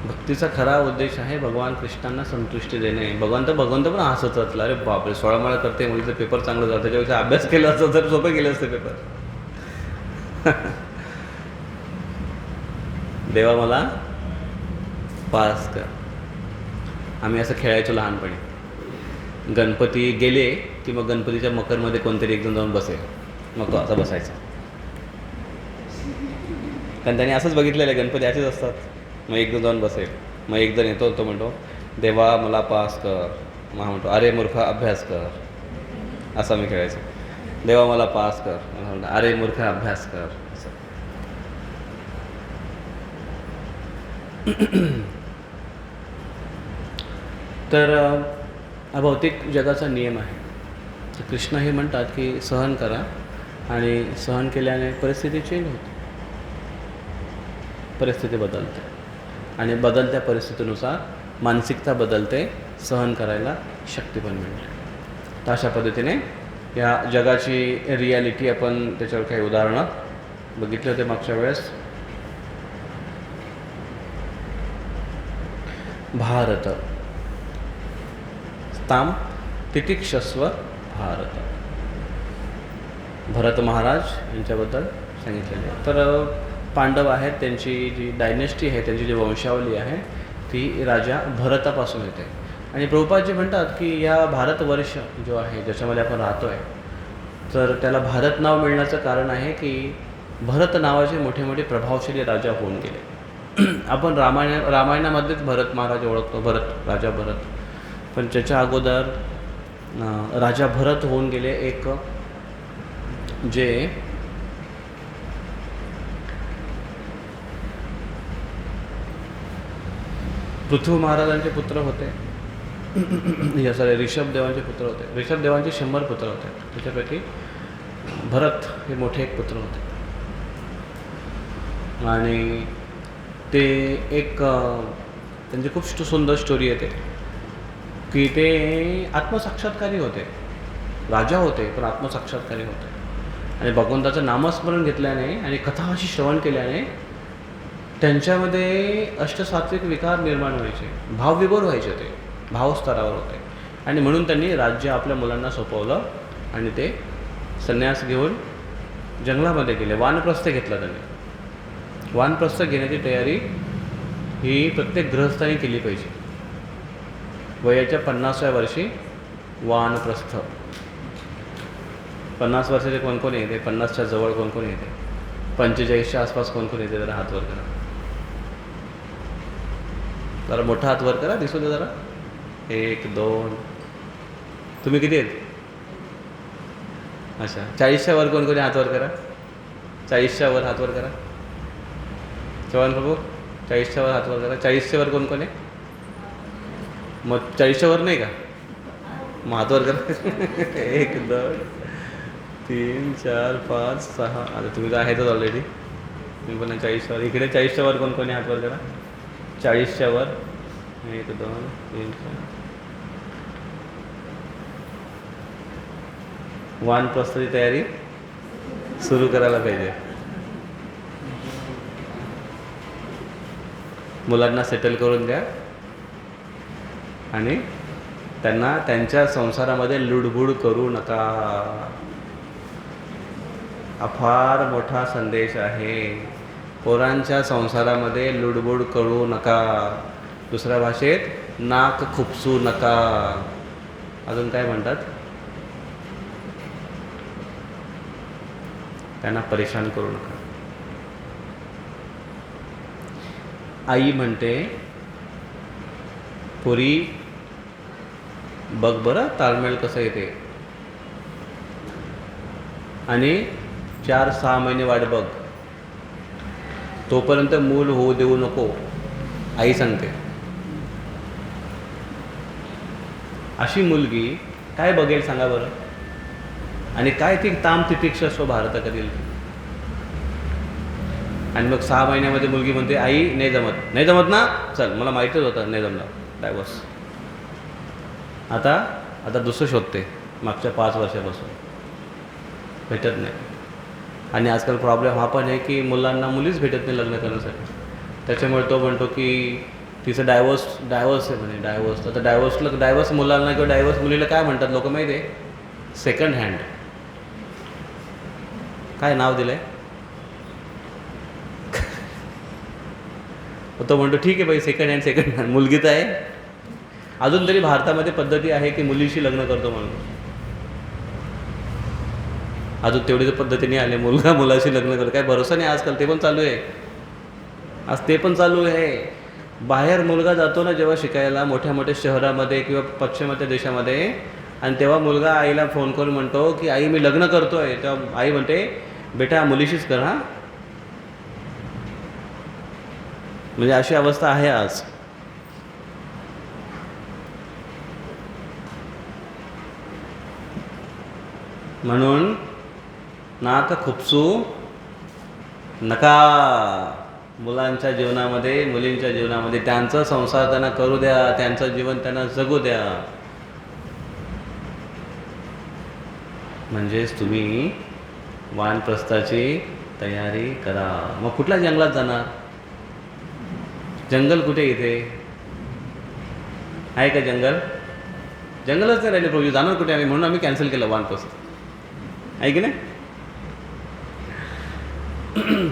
भक्तीचा खरा उद्देश आहे भगवान कृष्णांना संतुष्टी देणे. भगवंत पण हसत असला, अरे बापरे 16 माळा करते, मुलीचं पेपर चांगलं जातं, त्याच्यापेक्षा अभ्यास केला असतं तर सोपं गेलं असतं पेपर. देवा मला पास कर. आम्ही असं खेळायचो लहानपणी. गणपती गेले की मग गणपतीच्या मकरमध्ये कोणतरी एक जण जाऊन बसेल, मग तो असा बसायचा. कारण त्याने असंच बघितलेलं आहे, गणपती असेच असतात. मग एक जण जाऊन बसेल, मग एक जण येतो, तो म्हणतो देवा मला पास कर. मग म्हणतो अरे मूर्ख अभ्यास कर. असं मी खेळायचो. देवा मला पास कर. म्हणतो अरे मूर्ख अभ्यास कर. असं. तर हा भौतिक जगाचा नियम आहे. तर कृष्ण हे म्हणतात की सहन करा, आणि सहन केल्याने परिस्थिती चेंज होते, परिस्थिती बदलते, आणि बदलत्या परिस्थितीनुसार मानसिकता बदलते, सहन करायला शक्ती पण मिळते. तर अशा पद्धतीने या जगाची रियालिटी आपण त्याच्यावर काही उदाहरणं बघितले होते मागच्या वेळेस. भारत ताम तितिक्षस्व भारत, भरत महाराज यांच्याबद्दल सांगितलेले. तर पांडव आहेत, त्यांची जी डायनेस्टी आहे, त्यांची जी वंशावली आहे ती राजा भरतापासून येते. आणि प्रभुपादजी म्हणतात की या भारतवर्ष जो आहे ज्याच्यामध्ये आपण राहतो आहे, तर त्याला भारत नाव मिळण्याचं कारण आहे की भरत नावाचे मोठे मोठे प्रभावशाली राजा होऊन गेले. आपण रामायणामध्येच भरत महाराज ओळखतो, भरत राजा भरत, पण त्याच्या अगोदर राजा भरत होऊन गेले एक जे पृथ्वी महाराजांचे पुत्र होते. या सारे ऋषभदेवांचे पुत्र होते. ऋषभदेवांचे 100 पुत्र होते, त्याच्यापैकी भरत हे मोठे एक पुत्र होते. आणि ते एक त्यांची खूप सुंदर स्टोरी येते की ते आत्मसाक्षात्कारी होते, राजा होते पण आत्मसाक्षात्कारी होते. आणि भगवंताचं नामस्मरण घेतल्याने आणि कथा अशी श्रवण केल्याने त्यांच्यामध्ये अष्टसात्विक विकार निर्माण व्हायचे, भावविभोर व्हायचे, ते भावस्तरावर होते. आणि म्हणून त्यांनी राज्य आपल्या मुलांना सोपवलं आणि ते संन्यास घेऊन जंगलामध्ये गेले. वानप्रस्थ घेतला त्यांनी. वानप्रस्थ घेण्याची तयारी ही प्रत्येक गृहस्थाने केली पाहिजे. वयाच्या 50व्या वर्षी वानप्रस्थ. 50 वर्षाचे कोण कोण येते, 50च्या जवळ कोण कोण येते, 45च्या आसपास कोण कोण येते, जरा हात वर करा. जरा मोठा हात वर करा, दिसू दे जरा. 1 2. तुम्ही किती आहेत? अच्छा, 40च्या वर कोण कोणी हात वर करा. 40च्या वर हात वर करा. चव्हाण प्रभू 40च्या वर हात वर करा. 40च्या वर कोण कोण आहे? मग 40च्या वर नाही का? मग हात वर करा. 1 2 3 4 5 6. आता तुम्ही तर आहेतच ऑलरेडी. तुम्ही पण 40च्या वर. इकडे 40च्या वर कोण कोणी हात वर करा. 40च्या वर. 1 2 3 4. वानप्रस्थाची तयारी सुरू करायला पाहिजे. मुलांना सेटल करून द्या आणि त्यांना त्यांच्या संसारामध्ये लुडबुड करू नका. हा फार मोठा संदेश आहे. पोरांच्या संसारामध्ये लुडबुड करू नका. दुसऱ्या भाषेत नाक खुपसू नका. अजून काय म्हणतात? त्यांना परेशान करू नका. आई म्हणते, पोरी बघ बरं ताळमेळ कसं येते, आणि 4-6 महिने वाट बघ, तोपर्यंत मूल होऊ देऊ नको, आई सांगते. अशी मुलगी काय बघेल सांगा बरं, आणि काय ती ताम तितिक्षस्व भारत करेल. आणि मग 6 महिन्यामध्ये मुलगी म्हणते, आई नाही जमत. नाही जमत ना, चल मला माहीतच होतं नाही जमलं, डायव्हर्स. आता दुसरं शोधते. मागच्या 5 वर्षापासून भेटत नाही. आणि आजकाल प्रॉब्लेम हा पण आहे की मुलांना मुलीच भेटत नाही लग्न करण्यासाठी. त्याच्यामुळे तो म्हणतो की तिचं डायव्हर्स आहे म्हणे. डायव्हर्स. आता डायव्हर्स मुलांना किंवा डायव्हर्स मुलीला काय म्हणतात लोक माहिती आहे? Second hand. काय नाव दिलं आहे? तो म्हणतो ठीक आहे बाई, सेकंड हँड. मुलगी तर आहे. अजून तरी भारतामध्ये पद्धती आहे की मुलीशी लग्न करतो म्हणून. अजून तेवढी पद्धतीने आले, मुलगा मुलाशी लग्न करतो. काय भरोसा नाही आजकाल. ते पण चालू आहे. आज ते पण चालू आहे. बाहेर मुलगा जातो ना जेव्हा शिकायला, मोठ्या मोठ्या शहरामध्ये किंवा पश्चिमात्य देशामध्ये, आणि तेव्हा मुलगा आईला फोन करून म्हणतो की आई मी लग्न करतो आहे. तेव्हा आई म्हणते बेटा मुलीशीच कर. हां, म्हणजे अशी अवस्था आहे आज. म्हणून नाक खुपसू नका. मुलांच्या जीवनामध्ये, मुलींच्या जीवनामध्ये त्यांचा संसार त्यांना करू द्या, त्यांचं जीवन त्यांना जगू द्या. म्हणजेच तुम्ही वानप्रस्थाची तयारी करा. मग कुठल्या जंगलात जाणार? जंगल कुठे इथे आहे का? जंगलच नाही राहिले प्रभू. जाणार कुठे आम्ही? म्हणून आम्ही कॅन्सल केलं वानप्रस्थ. आहे की नाही?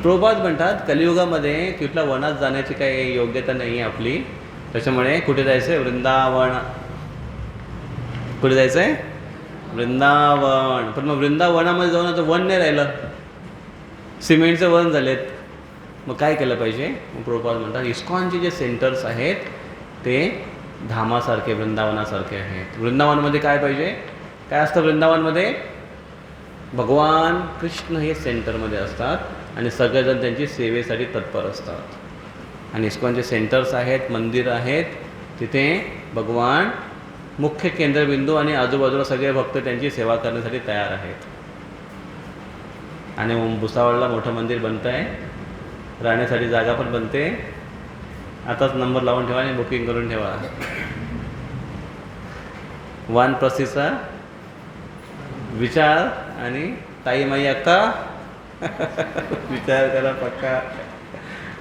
प्रभुपाद म्हणतात कलियुगामध्ये कुठल्या वनात जाण्याची काही योग्यता नाही आहे आपली. त्याच्यामुळे कुठे जायचं आहे? वृंदावन. कुठे जायचं आहे? वृंदावन. पण मग वृंदावनामध्ये जाऊन आता वन नाही राहिलं, सिमेंटचं वन झालेत. मग काय केलं पाहिजे? मग प्रभुपाद म्हणतात इस्कॉनचे जे सेंटर्स आहेत ते धामासारखे, वृंदावनासारखे आहेत. वृंदावनमध्ये काय पाहिजे? काय असतं वृंदावनमध्ये? भगवान कृष्ण हे सेंटरमध्ये असतात आणि सगळेजण त्यांची सेवेसाठी तत्पर असतात. आणि इस्कॉनचे सेंटर्स आहेत, मंदिर आहेत, तिथे भगवान मुख्य केंद्रबिंदू आणि आजूबाजूला सगळे भक्त त्यांची सेवा करण्यासाठी तयार आहेत. आणि भुसावळला मोठं मंदिर बनतं आहे, राहण्यासाठी जागा पण बनते. आताच नंबर लावून ठेवा आणि बुकिंग करून ठेवा. वानप्रस्थीचा विचार आणि ताई माई अक्का विचार करा पक्का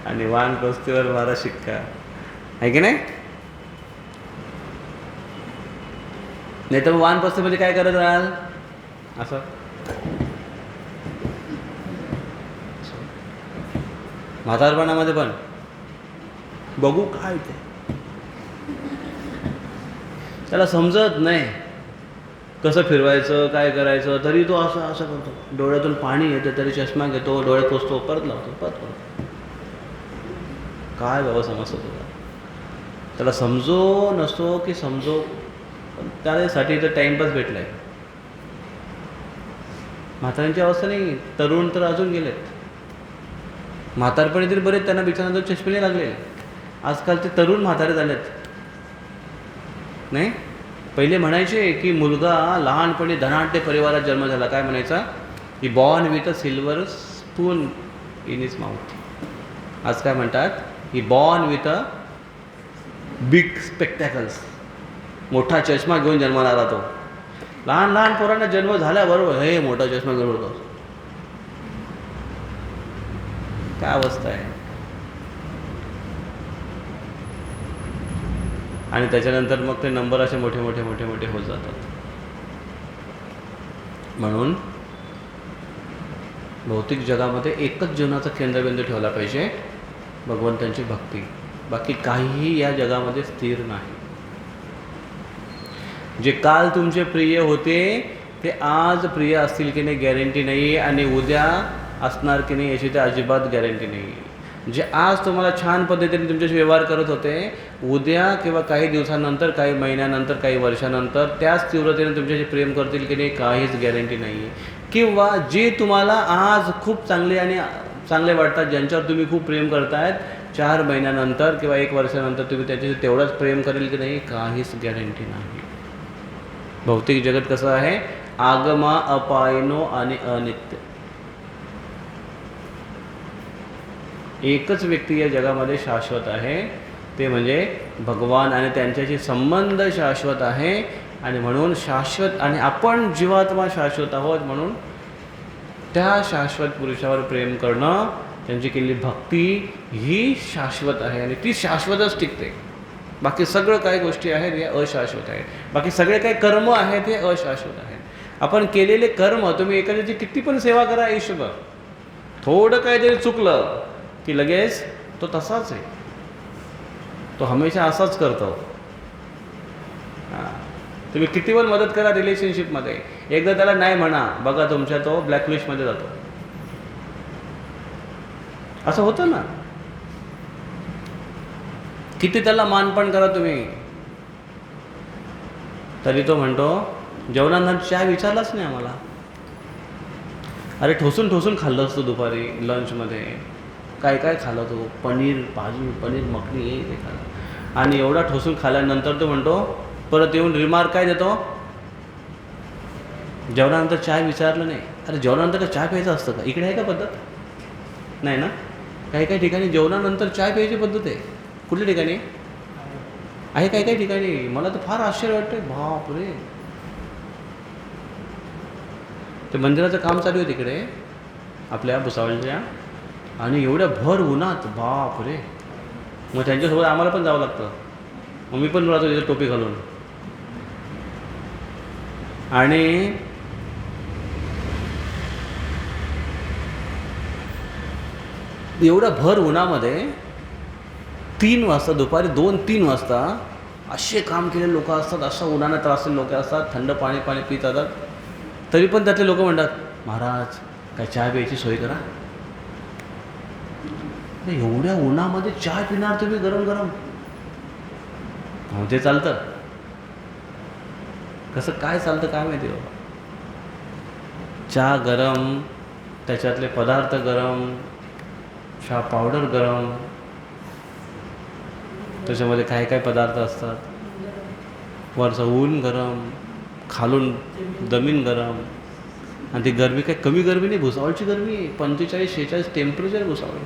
आणि वानप्रस्थीवर मारा शिक्का. आहे की नाही? नाही तर वानप्रस्थीमध्ये काय करत राहाल? असं म्हातारपणामध्ये पण बघू काय ते, त्याला समजत नाही कसं फिरवायचं, काय करायचं, तरी तो असं असं करतो. डोळ्यातून पाणी येतं तरी चष्मा घेतो, डोळे पुसतो, परत लावतो, परत करतो. काय बाबा समजतं तुला? त्याला समजो नसतो की समजो, पण त्यासाठी तर टाईमपास भेटला आहे. म्हाताऱ्यांची अवस्था नाही, तरुण तर अजून गेलेत. म्हातारपणी तरी बरेच त्यांना बिचारांना चष्मे लागले. आजकाल ते तरुण म्हातारे झालेत. नाही, पहिले म्हणायचे की मुलगा लहानपणी धनाढ्य परिवारात जन्म झाला, काय म्हणायचा? He born with a silver spoon in his mouth. आज काय म्हणतात? He born with a big spectacles. मोठा चष्मा घेऊन जन्माला आला तो. लहान लहान पोरांना जन्म झाल्याबरोबर हे मोठा चष्मा घेऊन होतो. काय अवस्था आहे? आणि त्याच्यानंतर मग ते नंबर असे मोठे मोठे मोठे मोठे होत जातात. म्हणून भौतिक जगामध्ये एकच जीवनाचा केंद्रबिंदू ठेवला पाहिजे, भगवंतांची भक्ती. बाकी काहीही या जगामध्ये स्थिर नाही. जे काल तुमचे प्रिय होते ते आज प्रिय असतील की नाही गॅरंटी नाही, आणि उद्या असणार की नाही याची ते अजिबात गॅरंटी नाही. जे आज तुम्हाला छान पद्धतीने तुमच्याशी व्यवहार करत होते, उद्या किंवा काही दिवसानंतर, काही महिन्यानंतर, काही वर्षानंतर त्याच तीव्रतेने तुमच्याशी प्रेम करतील की नाही काहीच गॅरंटी नाही. किंवा जे तुम्हाला आज खूप चांगले वाटतात, ज्यांच्यावर तुम्ही खूप प्रेम करतायत, 4 महिन्यानंतर किंवा 1 वर्षानंतर तुम्ही त्याच्याशी तेवढंच प्रेम करेल की नाही काहीच गॅरंटी नाही. भौतिक जगत कसं आहे? आगमा अपायनो आणि अनित्य. एकच व्यक्ती या जगामध्ये शाश्वत आहे, ते म्हणजे भगवान, आणि त्यांच्याशी संबंध शाश्वत आहे. आणि म्हणून शाश्वत, आणि आपण जीवात्मा शाश्वत आहोत, म्हणून त्या शाश्वत पुरुषावर प्रेम करणं, त्यांची केलेली भक्ती ही शाश्वत आहे आणि ती शाश्वतच टिकते. बाकी सगळं काही गोष्टी आहेत या अशाश्वत आहेत. बाकी सगळे काही कर्म आहेत हे अशाश्वत आहेत. आपण केलेले कर्म, तुम्ही एखाद्याची किती पण सेवा करा आयुष्यभर, थोडं काहीतरी चुकलं की लगेच तो तसाच आहे, तो हमेशा असाच करतो. तुम्ही किती पण मदत करा रिलेशनशिपमध्ये, एकदा त्याला नाही म्हणा, बघा तुमच्या तो ब्लॅकलिस्टमध्ये जातो. असं होतं ना. किती त्याला मानपान करा तुम्ही, तरी तो म्हणतो जेवणानंतर चहा विचारलाच नाही आम्हाला. अरे ठोसून ठोसून खाल्लं असतं दुपारी लंचमध्ये, काय काय खाल्लं तो, पनीर भाजी, पनीर मखनी, हे ते खाल्लं. आणि एवढा ठोसून खाल्ल्यानंतर तो म्हणतो, परत येऊन रिमार्क काय देतो? जेवणानंतर चहा विचारलं नाही. अरे जेवणानंतर का चहा प्यायचं असतं का? इकडे आहे का पद्धत? नाही ना. काही काही ठिकाणी जेवणानंतर चहा प्यायची पद्धत आहे. कुठल्या ठिकाणी आहे? काही काही ठिकाणी. मला तर फार आश्चर्य वाटतंय. बापरे, ते मंदिराचं काम चालू आहे तिकडे आपल्या भुसावळच्या, आणि एवढ्या भर उन्हात बाप रे. मग त्यांच्यासोबत आम्हाला पण जावं लागतं. मग मी पण राहतो तिथे टोपी घालून. आणि एवढ्या भर उन्हामध्ये 3 वाजता, दुपारी 2-3 वाजता असे काम केलेले लोक असतात, अशा उन्हाने त्रासलेले लोक असतात, थंड पाणी पित जातात. तरी पण त्यातले लोक म्हणतात, महाराज काय चहा प्यायची सोय करा. एवढ्या उन्हामध्ये चहा पिणार तुम्ही गरम गरम? ते चालतं? कसं काय चालतं काय माहिती बाबा. चहा गरम, त्याच्यातले पदार्थ गरम, चहा पावडर गरम, त्याच्यामध्ये काय काय पदार्थ असतात, वरचं ऊन गरम, खालून जमीन गरम. आणि ती गरमी काय कमी गरमी नाही, भुसावळची गरमी 45-46 टेम्परेचर भुसावळ.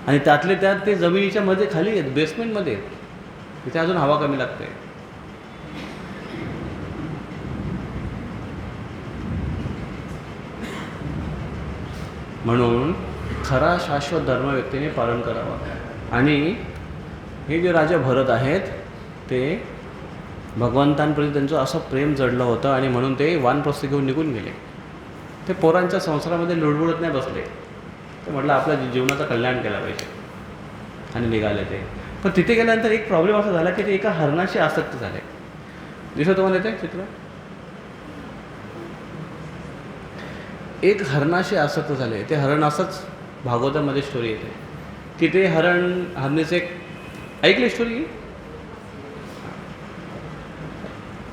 आणि त्यातले त्यात ते जमिनीच्या मध्ये खाली आहेत, बेसमेंटमध्ये, तिथे अजून हवा कमी लागते. म्हणून खरा शाश्वत धर्म व्यक्तीने पालन करावा. आणि हे जे राजा भरत आहेत ते भगवंतांप्रती त्यांचं असं प्रेम जडलं होतं, आणि म्हणून ते वानप्रस्थ घेऊन निघून गेले. ते पोरांच्या संसारामध्ये लुडबुडत नाही बसले. ते म्हटलं आपल्या जीवनाचं कल्याण केलं पाहिजे आणि निघाले ते. पण तिथे गेल्यानंतर एक प्रॉब्लेम असा झाला की ते एका हरणाशी आसक्त झाले. दिसत तुम्हाला येते चित्र? एक हरणाशी आसक्त झाले. ते हरण असंच भागवतामध्ये स्टोरी येते की ते हरणीचे एक ऐकली स्टोरी,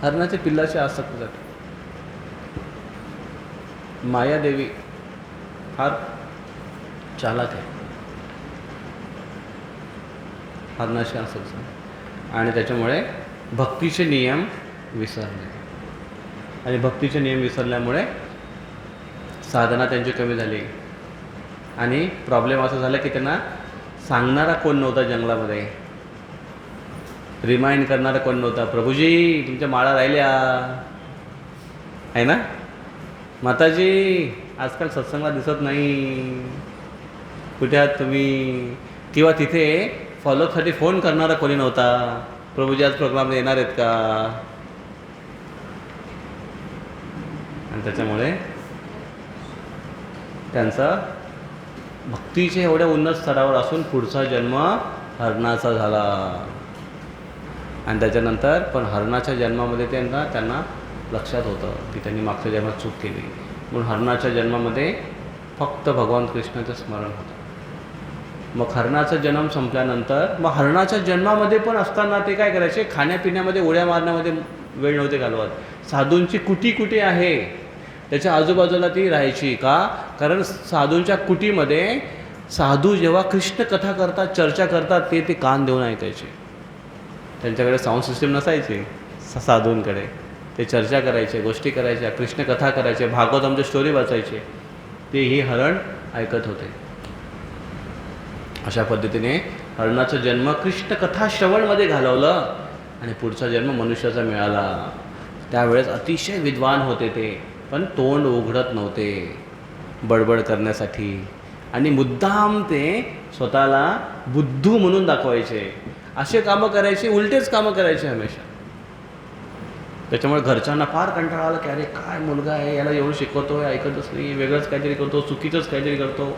हरणाच्या पिल्लाशी आसक्त झाले. मायादेवी फार चालाक आहे, हरणाशी आसक्त झाले, आणि त्याच्यामुळे भक्तीचे नियम विसरले. आणि भक्तीचे नियम विसरल्यामुळे साधना त्यांची कमी झाली. आणि प्रॉब्लेम असा झाला की त्यांना सांगणारा कोण नव्हता जंगलामध्ये, रिमाइंड करणारा कोण नव्हता. प्रभूजी तुमच्या माळा राहिल्या आहे ना, माताजी आजकाल सत्संगला दिसत नाही, कुठे आहात तुम्ही? किंवा तिथे फॉलोअपसाठी फोन करणारा कोणी नव्हता, प्रभूजी आज प्रोग्रामला येणार आहेत का? आणि त्याच्यामुळे त्यांचा भक्तीच्या एवढ्या उन्नत स्तरावर असून पुढचा जन्म हरणाचा झाला. आणि त्याच्यानंतर पण हरणाच्या जन्मामध्ये त्यांना लक्षात होतं की त्यांनी मागच्या जन्मात चूक केली, म्हणून हरणाच्या जन्मामध्ये फक्त भगवान कृष्णाचं स्मरण होतं. मग हरणाचा जन्म संपल्यानंतर मग हरणाच्या जन्मामध्ये पण असताना ते काय करायचे, खाण्यापिण्यामध्ये उड्या मारण्यामध्ये वेळ नव्हते घालवत. साधूंची कुटी आहे त्याच्या आजूबाजूला ती राहायची. का? कारण साधूंच्या कुटीमध्ये साधू जेव्हा कृष्ण कथा करतात, चर्चा करतात, ते कान देऊन ऐकायचे. त्यांच्याकडे साऊंड सिस्टीम नसायची साधूंकडे. ते चर्चा करायचे, गोष्टी करायच्या, कृष्ण कथा करायचे, भागवतांच्या स्टोरी वाचायचे, ते ही हरण ऐकत होते. अशा पद्धतीने हरणाचा जन्म कृष्ण कथा श्रवणमध्ये घालवलं आणि पुढचा जन्म मनुष्याचा मिळाला. त्यावेळेस अतिशय विद्वान होते ते, पण तोंड उघडत नव्हते बडबड करण्यासाठी, आणि मुद्दाम ते स्वतःला बुद्धू म्हणून दाखवायचे. असे कामं करायचे, उलटेच कामं करायचे हमेशा. त्याच्यामुळे घरच्यांना फार कंटाळा आला की अरे काय मुलगा आहे, याला एवढं शिकवतो आहे, ऐकतच नाही, वेगळंच काहीतरी करतो, चुकीचंच काहीतरी करतो.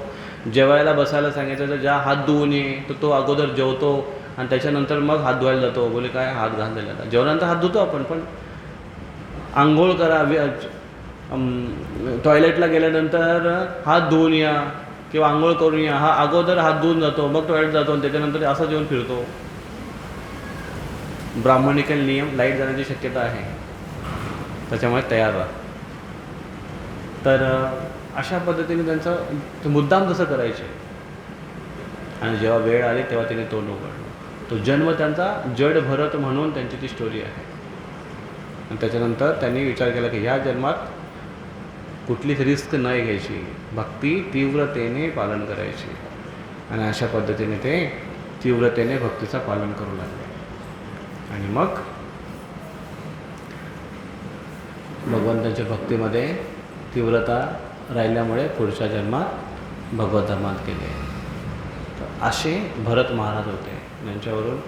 जेवायला बसायला सांगायचं तर ज्या हात धुवून ये, तर तो अगोदर जेवतो आणि त्याच्यानंतर मग हात धुवायला जातो. बोले काय हात घाललेला, जेवणानंतर हात धुतो आपण, पण आंघोळ करा, टॉयलेटला गेल्यानंतर हात धुवून या किंवा आंघोळ करून या, हा अगोदर हात धुवून जातो, मग टॉयलेट जातो आणि त्याच्यानंतर असं जेवण फिरतो. ब्राह्मणिकल नियम लाईट जाण्याची शक्यता आहे, त्याच्यामुळे तयार राहा. तर अशा पद्धतीने त्यांचं मुद्दाम तसं करायचे. आणि जेव्हा वेळ आली तेव्हा तिने तोंड उघडलं. तो जन्म त्यांचा जड भरत म्हणून त्यांची ती स्टोरी आहे. आणि त्याच्यानंतर त्यांनी विचार केला की ह्या जन्मात कुठलीच रिस्क नाही घ्यायची, भक्ती तीव्रतेने पालन करायची. आणि अशा पद्धतीने ते तीव्रतेने भक्तीचं पालन करू लागले. आणि मग भगवंतांच्या भक्तीमध्ये तीव्रता राहिल्यामुळे पुढच्या जन्मात भगवत धर्मात गेले. तर असे भरत महाराज होते. त्यांच्यावरून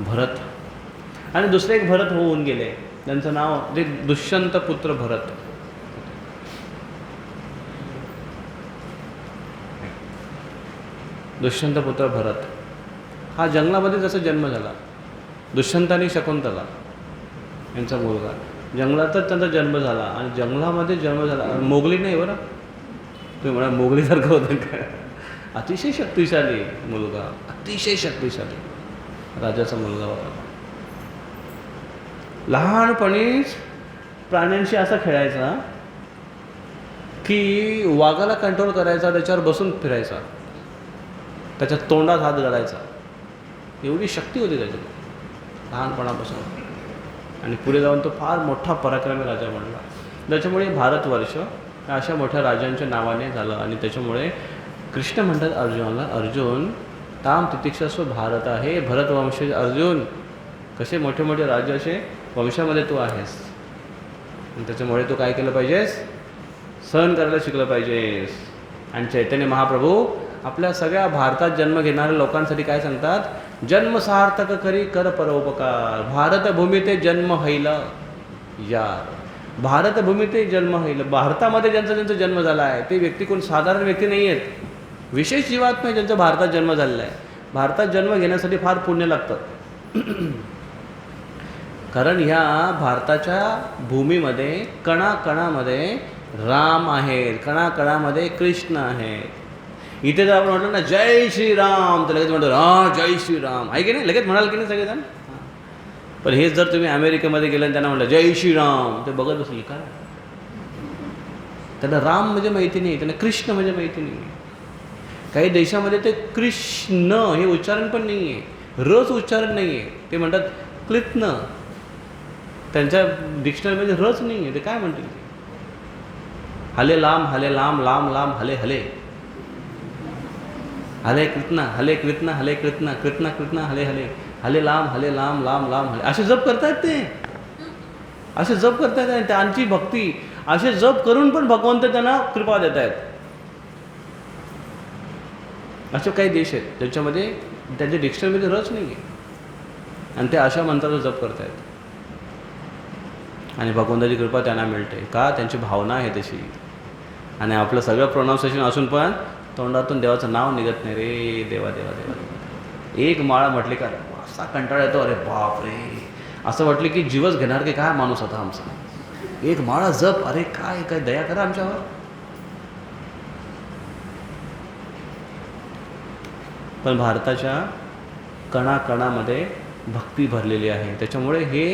भरत आणि दुसरे एक भरत होऊन गेले. त्यांचं नाव जे दुष्यंत पुत्र भरत. दुष्यंत पुत्र भरत हा जंगलामध्ये जसा जन्म झाला. दुष्यंत आणि शकुंतला यांचा मुलगा. जंगलातच त्यांचा जन्म झाला आणि जंगलामध्ये जन्म झाला. मोगली नाही बरं, तुम्ही म्हणा मोगलीसारखं होतं का. अतिशय शक्तिशाली मुलगा, अतिशय शक्तिशाली राजाचा मुलगा होता. लहानपणीच प्राण्यांशी असा खेळायचा की वाघाला कंट्रोल करायचा, त्याच्यावर बसून फिरायचा, त्याच्या तोंडात हात घालायचा. एवढी शक्ती होती त्याच्यात लहानपणापासून. आणि पुढे जाऊन तो फार मोठा पराक्रमी राजा बनला. त्याच्यामुळे भारतवर्ष अशा मोठ्या राजांच्या नावाने झालं. आणि त्याच्यामुळे कृष्ण म्हणतात अर्जुनाला, अर्जुन ताम तितिक्षस्व भारत आहे. भरतवंशी अर्जुन, कसे मोठे मोठे राज्याचे वंशामध्ये तू आहेस. आणि त्याच्यामुळे तू काय केलं पाहिजेस, सहन करायला शिकलं पाहिजेस. आणि चैतन्य महाप्रभू आपल्या सगळ्या भारतात जन्म घेणाऱ्या लोकांसाठी काय सांगतात, जन्म सार्थक करी कर परोपकार. भारतभूमी ते जन्म हैल यार. भारतभूमी ते जन्म हैल. भारतामध्ये ज्यांचा जन्म झाला आहे ते व्यक्ती कोण साधारण व्यक्ती नाही आहेत, विशेष जीवात्मा आहे ज्यांचा भारतात जन्म झालेला आहे. भारतात जन्म घेण्यासाठी फार पुण्य लागतं. कारण ह्या भारताच्या भूमीमध्ये कणाकणामध्ये राम आहेत, कणाकणामध्ये कृष्ण आहेत. इथे जर आपण म्हटलं ना जय श्रीराम तर लगेच म्हणतो हां जय श्रीराम आहे की नाही, लगेच म्हणाल की नाही सगळेजण. पण हेच जर तुम्ही अमेरिकेमध्ये गेले आणि त्यांना म्हटलं जय श्रीराम ते बघत बसले काय. त्यांना राम म्हणजे माहिती नाही, त्यांना कृष्ण म्हणजे माहिती नाही. काही देशामध्ये ते कृष्ण हे उच्चारण पण नाही आहे, रच उच्चारण नाही आहे. ते म्हणतात कृष्ण. त्यांच्या डिक्शनरीमध्ये रच नाही आहे. ते काय म्हणतील, हले लांब हले लांब लांब लांब हले हले हले कृष्ण हले कृष्ण हले कृष्ण कृष्ण कृष्ण हले हले हले लांब लांब लांब हले. असे जप करतायत ते, असे जप करतायत. आणि त्यांची भक्ती असे जप करून पण भगवंत त्यांना कृपा देत आहेत. असे काही देश आहेत ज्याच्यामध्ये त्यांच्या डिक्शनरीमध्ये रच नाही आहे आणि ते अशा मंत्राचा जप करतायत. आणि भगवंताची कृपा त्यांना मिळते का, त्यांची भावना आहे तशी. आणि आपलं सगळं प्रोनाऊन्सिएशन असून पण तोंडातून देवाचं नाव निघत नाही रे. देवा देवा देवा देवा. एक माळा म्हटली का असा कंटाळा येतो, अरे बाप रे. असं वाटलं की जीवच घेणार की काय माणूस होता आमचा. एक माळा जप, अरे काय काय दया करा आमच्यावर. पण भारताच्या कणाकणामध्ये भक्ती भरलेली आहे. त्याच्यामुळे हे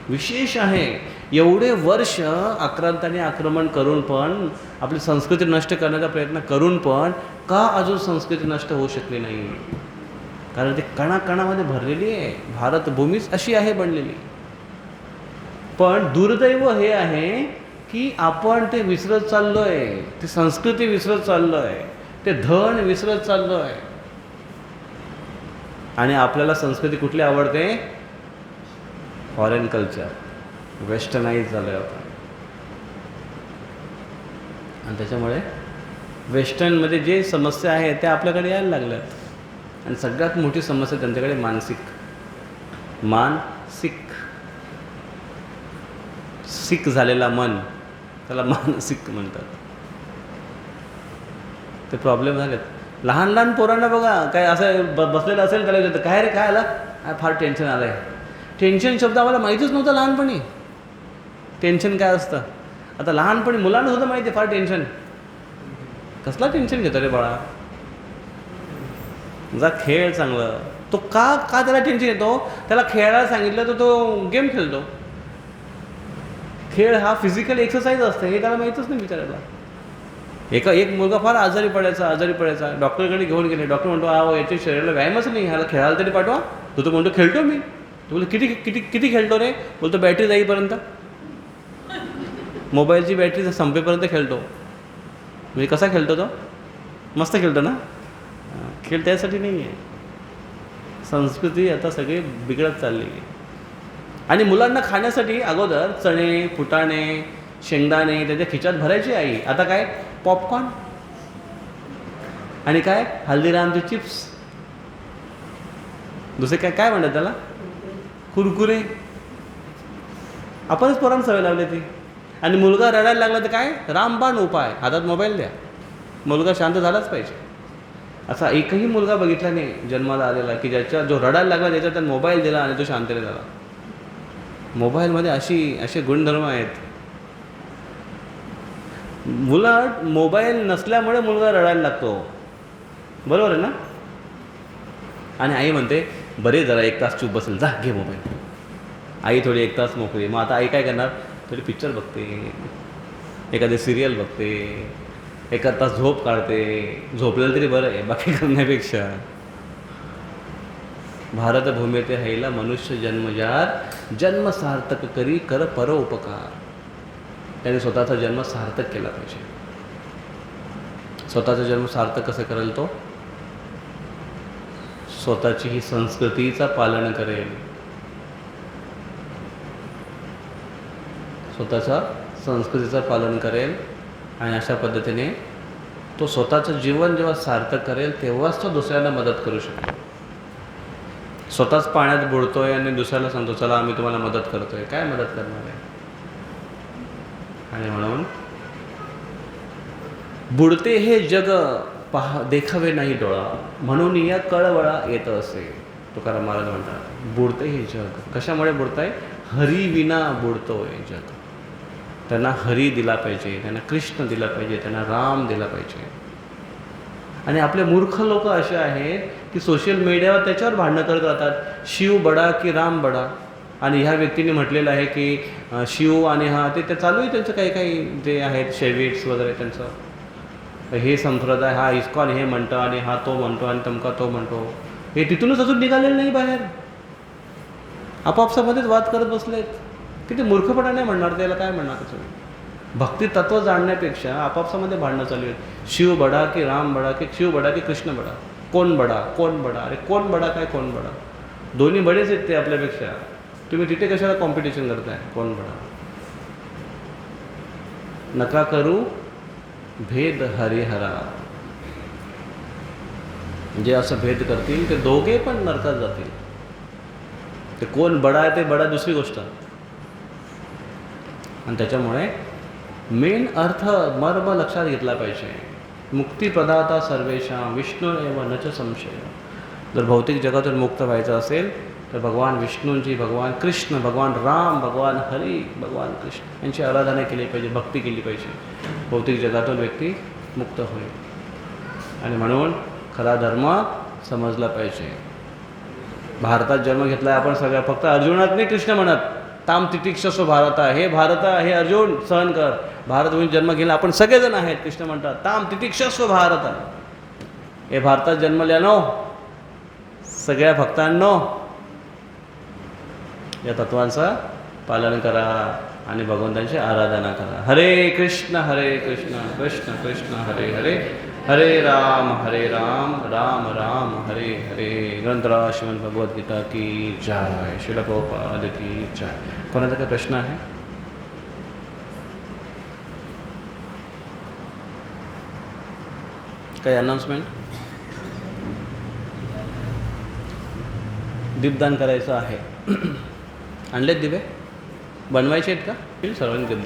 विशेष आहे. एवढे वर्ष आक्रांताने आक्रमण करून पण, आपली संस्कृती नष्ट करण्याचा प्रयत्न करून पण का अजून संस्कृती नष्ट होऊ शकली नाही. कारण ते कणाकणामध्ये भरलेली आहे. भारतभूमीच अशी आहे बनलेली. पण दुर्दैव हे आहे की आपण ते विसरत चाललो आहे. ती संस्कृती विसरत चाललो आहे, ते धन विसरत चाललो आहे. आणि आपल्याला संस्कृती कुठली आवडते, फॉरेन कल्चर, वेस्टर्नाइज झालं आहे आपण. आणि त्याच्यामुळे वेस्टर्नमध्ये जे समस्या आहेत त्या आपल्याकडे यायला लागल्यात. आणि सगळ्यात मोठी समस्या त्यांच्याकडे मानसिक सिक झालेला मन, त्याला मानसिक म्हणतात. ते प्रॉब्लेम झालेत. लहान लहान पोरांना बघा, काय असं बसलेलं असेल त्याला विचारतं काय रे काय आलं, फार टेन्शन आलं आहे. टेन्शन शब्द आम्हाला माहितीच नव्हता लहानपणी. टेन्शन काय असतं आता लहानपणी मुलांना सुद्धा माहिती आहे फार टेन्शन. कसला टेन्शन घेतो रे बाळा, जा खेळ चांगलं. तो का त्याला टेन्शन येतो, त्याला खेळायला सांगितलं तर तो गेम खेळतो. खेळ हा फिजिकल एक्सरसाइज असते हे त्याला माहीतच नाही बिचारायला. एक मुलगा फार आजारी पडायचा. डॉक्टरकडे घेऊन गेले. डॉक्टर म्हणतो याच्या शरीराला व्यायामच नाही, ह्याला खेळायला तरी पाठवा. तो म्हणतो खेळतो मी. तो बोलतो किती किती किती खेळतो रे. बोलतो बॅटरी जाईपर्यंत, मोबाईलची बॅटरी संपेपर्यंत खेळतो. म्हणजे कसा खेळतो तो, मस्त खेळतो ना. खेळ त्यासाठी नाही आहे. संस्कृती आता सगळी बिघडत चालली आहे. आणि मुलांना खाण्यासाठी अगोदर चणे, फुटाणे, शेंगदाणे त्याच्या खिच्यात भरायची आई. आता काय पॉपकॉर्न आणि काय हल्दीरामचे चिप्स, दुसरे काय काय म्हणतात त्याला, कुरकुरे. आपणच पोरांना सवय लावली ती. आणि मुलगा रडायला लागला तर काय रामबाण उपाय, हातात मोबाईल द्या, मुलगा शांत झालाच पाहिजे. असा एकही मुलगा बघितला नाही जन्माला आलेला की ज्याच्या जो रडायला लागला त्याच्यात त्याने मोबाईल दिला आणि तो शांतने झाला. मोबाईलमध्ये असे गुणधर्म आहेत. उलट मोबाईल नसल्यामुळे मुलगा रडायला लागतो, बरोबर आहे ना. आणि आई म्हणते बरे जरा 1 तास चूप बसेल, जा घे मोबाईल. आई थोडी 1 तास मोकळी. मग आता आई काय करणार, थोडी पिक्चर बघते, एखादी सिरियल बघते, 1 तास झोप काढते. झोपलेलं तरी बरं आहे बाकी करण्यापेक्षा. भारतभूमीते हैला मनुष्य जन्मजात, जन्म सार्थक करी कर परोपकार. त्याने स्वतःचा जन्म सार्थक केला पाहिजे. स्वतःचा जन्म सार्थक कसं करेल तो, स्वतःची ही संस्कृतीचा पालन करेल, स्वतःच्या संस्कृतीचं पालन करेल. आणि अशा पद्धतीने तो स्वतःचं जीवन जेव्हा सार्थक करेल तेव्हाच तो दुसऱ्याला मदत करू शकतो. स्वतःच पाण्यात बुडतोय आणि दुसऱ्याला सांगतो चला आम्ही तुम्हाला मदत करतोय, काय मदत करणार आहे. आणि म्हणून बुडते हे जग देखावे नाही डोळा, म्हणून या कळवळा येत असे. तुकाराम महाराज म्हणतात बुडते हे जग. कशामुळे बुडताय, हरी विना बुडतोय जग. त्यांना हरी दिला पाहिजे, त्यांना कृष्ण दिला पाहिजे, त्यांना राम दिला पाहिजे. आणि आपले मूर्ख लोक असे आहेत की सोशल मीडियावर त्याच्यावर भांडणं करत राहतात, शिव बडा की राम बडा. आणि ह्या व्यक्तीने म्हटलेलं आहे की शिव आणि हा ते चालू आहे त्यांचं काही काही जे आहेत शेविट्स वगैरे त्यांचं, हे संप्रदाय हा इस्कॉन हे म्हणतं आणि हा तो म्हणतो आणि तमका तो म्हणतो. हे तिथूनच अजून निघालेलं नाही बाहेर, आपापसामध्येच वाद करत बसलेत. किती मूर्खपणा नाही म्हणणार, त्याला काय म्हणणार त्याचं. भक्ती तत्व जाणण्यापेक्षा आपापसामध्ये भांडणं चालू आहेत. शिव बडा की राम बडा की शिव बडा की कृष्ण बडा, कोण बडा कोण बडा. अरे कोण बडा काय कोण बडा, दोन्ही बडेच आहेत ते आपल्यापेक्षा. तुम्ही तिथे कशाला कॉम्पिटिशन करताय, कोण बडा. नका करू भेद हरिहरा. जे असं भेद करतील ते दोघे पण नरकात जातील. ते कोण बडा आहे ते बडा दुसरी गोष्ट. आणि त्याच्यामुळे मेन अर्थ मर्म लक्षात घेतला पाहिजे. मुक्तिप्रदाता सर्वेशा विष्णू एव नच संशय. जर भौतिक जगातून मुक्त व्हायचं असेल तर भगवान विष्णूंची, भगवान कृष्ण, भगवान राम, भगवान हरी, भगवान कृष्ण यांची आराधना केली पाहिजे, भक्ती केली पाहिजे. भौतिक जगातून व्यक्ती मुक्त होईल. आणि म्हणून खरा धर्म समजला पाहिजे. भारतात जन्म घेतला आहे आपण सगळ्या, फक्त अर्जुनात नाही कृष्ण म्हणत. ताम तितिक्षस्व भारत, हे भारत हे अर्जुन सहन कर. भारतभूमीत जन्म घेतला आपण सगळेजण आहेत. कृष्ण म्हणतात ताम तितिक्षस्व भारत, हे भारतात जन्मल्यानो सगळ्या भक्तांनो या तत्वांचं पालन करा आणि भगवंतांची आराधना करा. हरे कृष्ण कृष्ण कृष्ण हरे हरे, हरे राम राम राम हरे हरे. ग्रंथराज श्रीमद् भगवद्गीता की जय. श्रील प्रभुपाद की जय. कोणाचा काही प्रश्न आहे? काही अनाउन्समेंट? दीपदान करायचं आहे. आणलेत दिवे बनवायचे आहेत का? सर्वांनी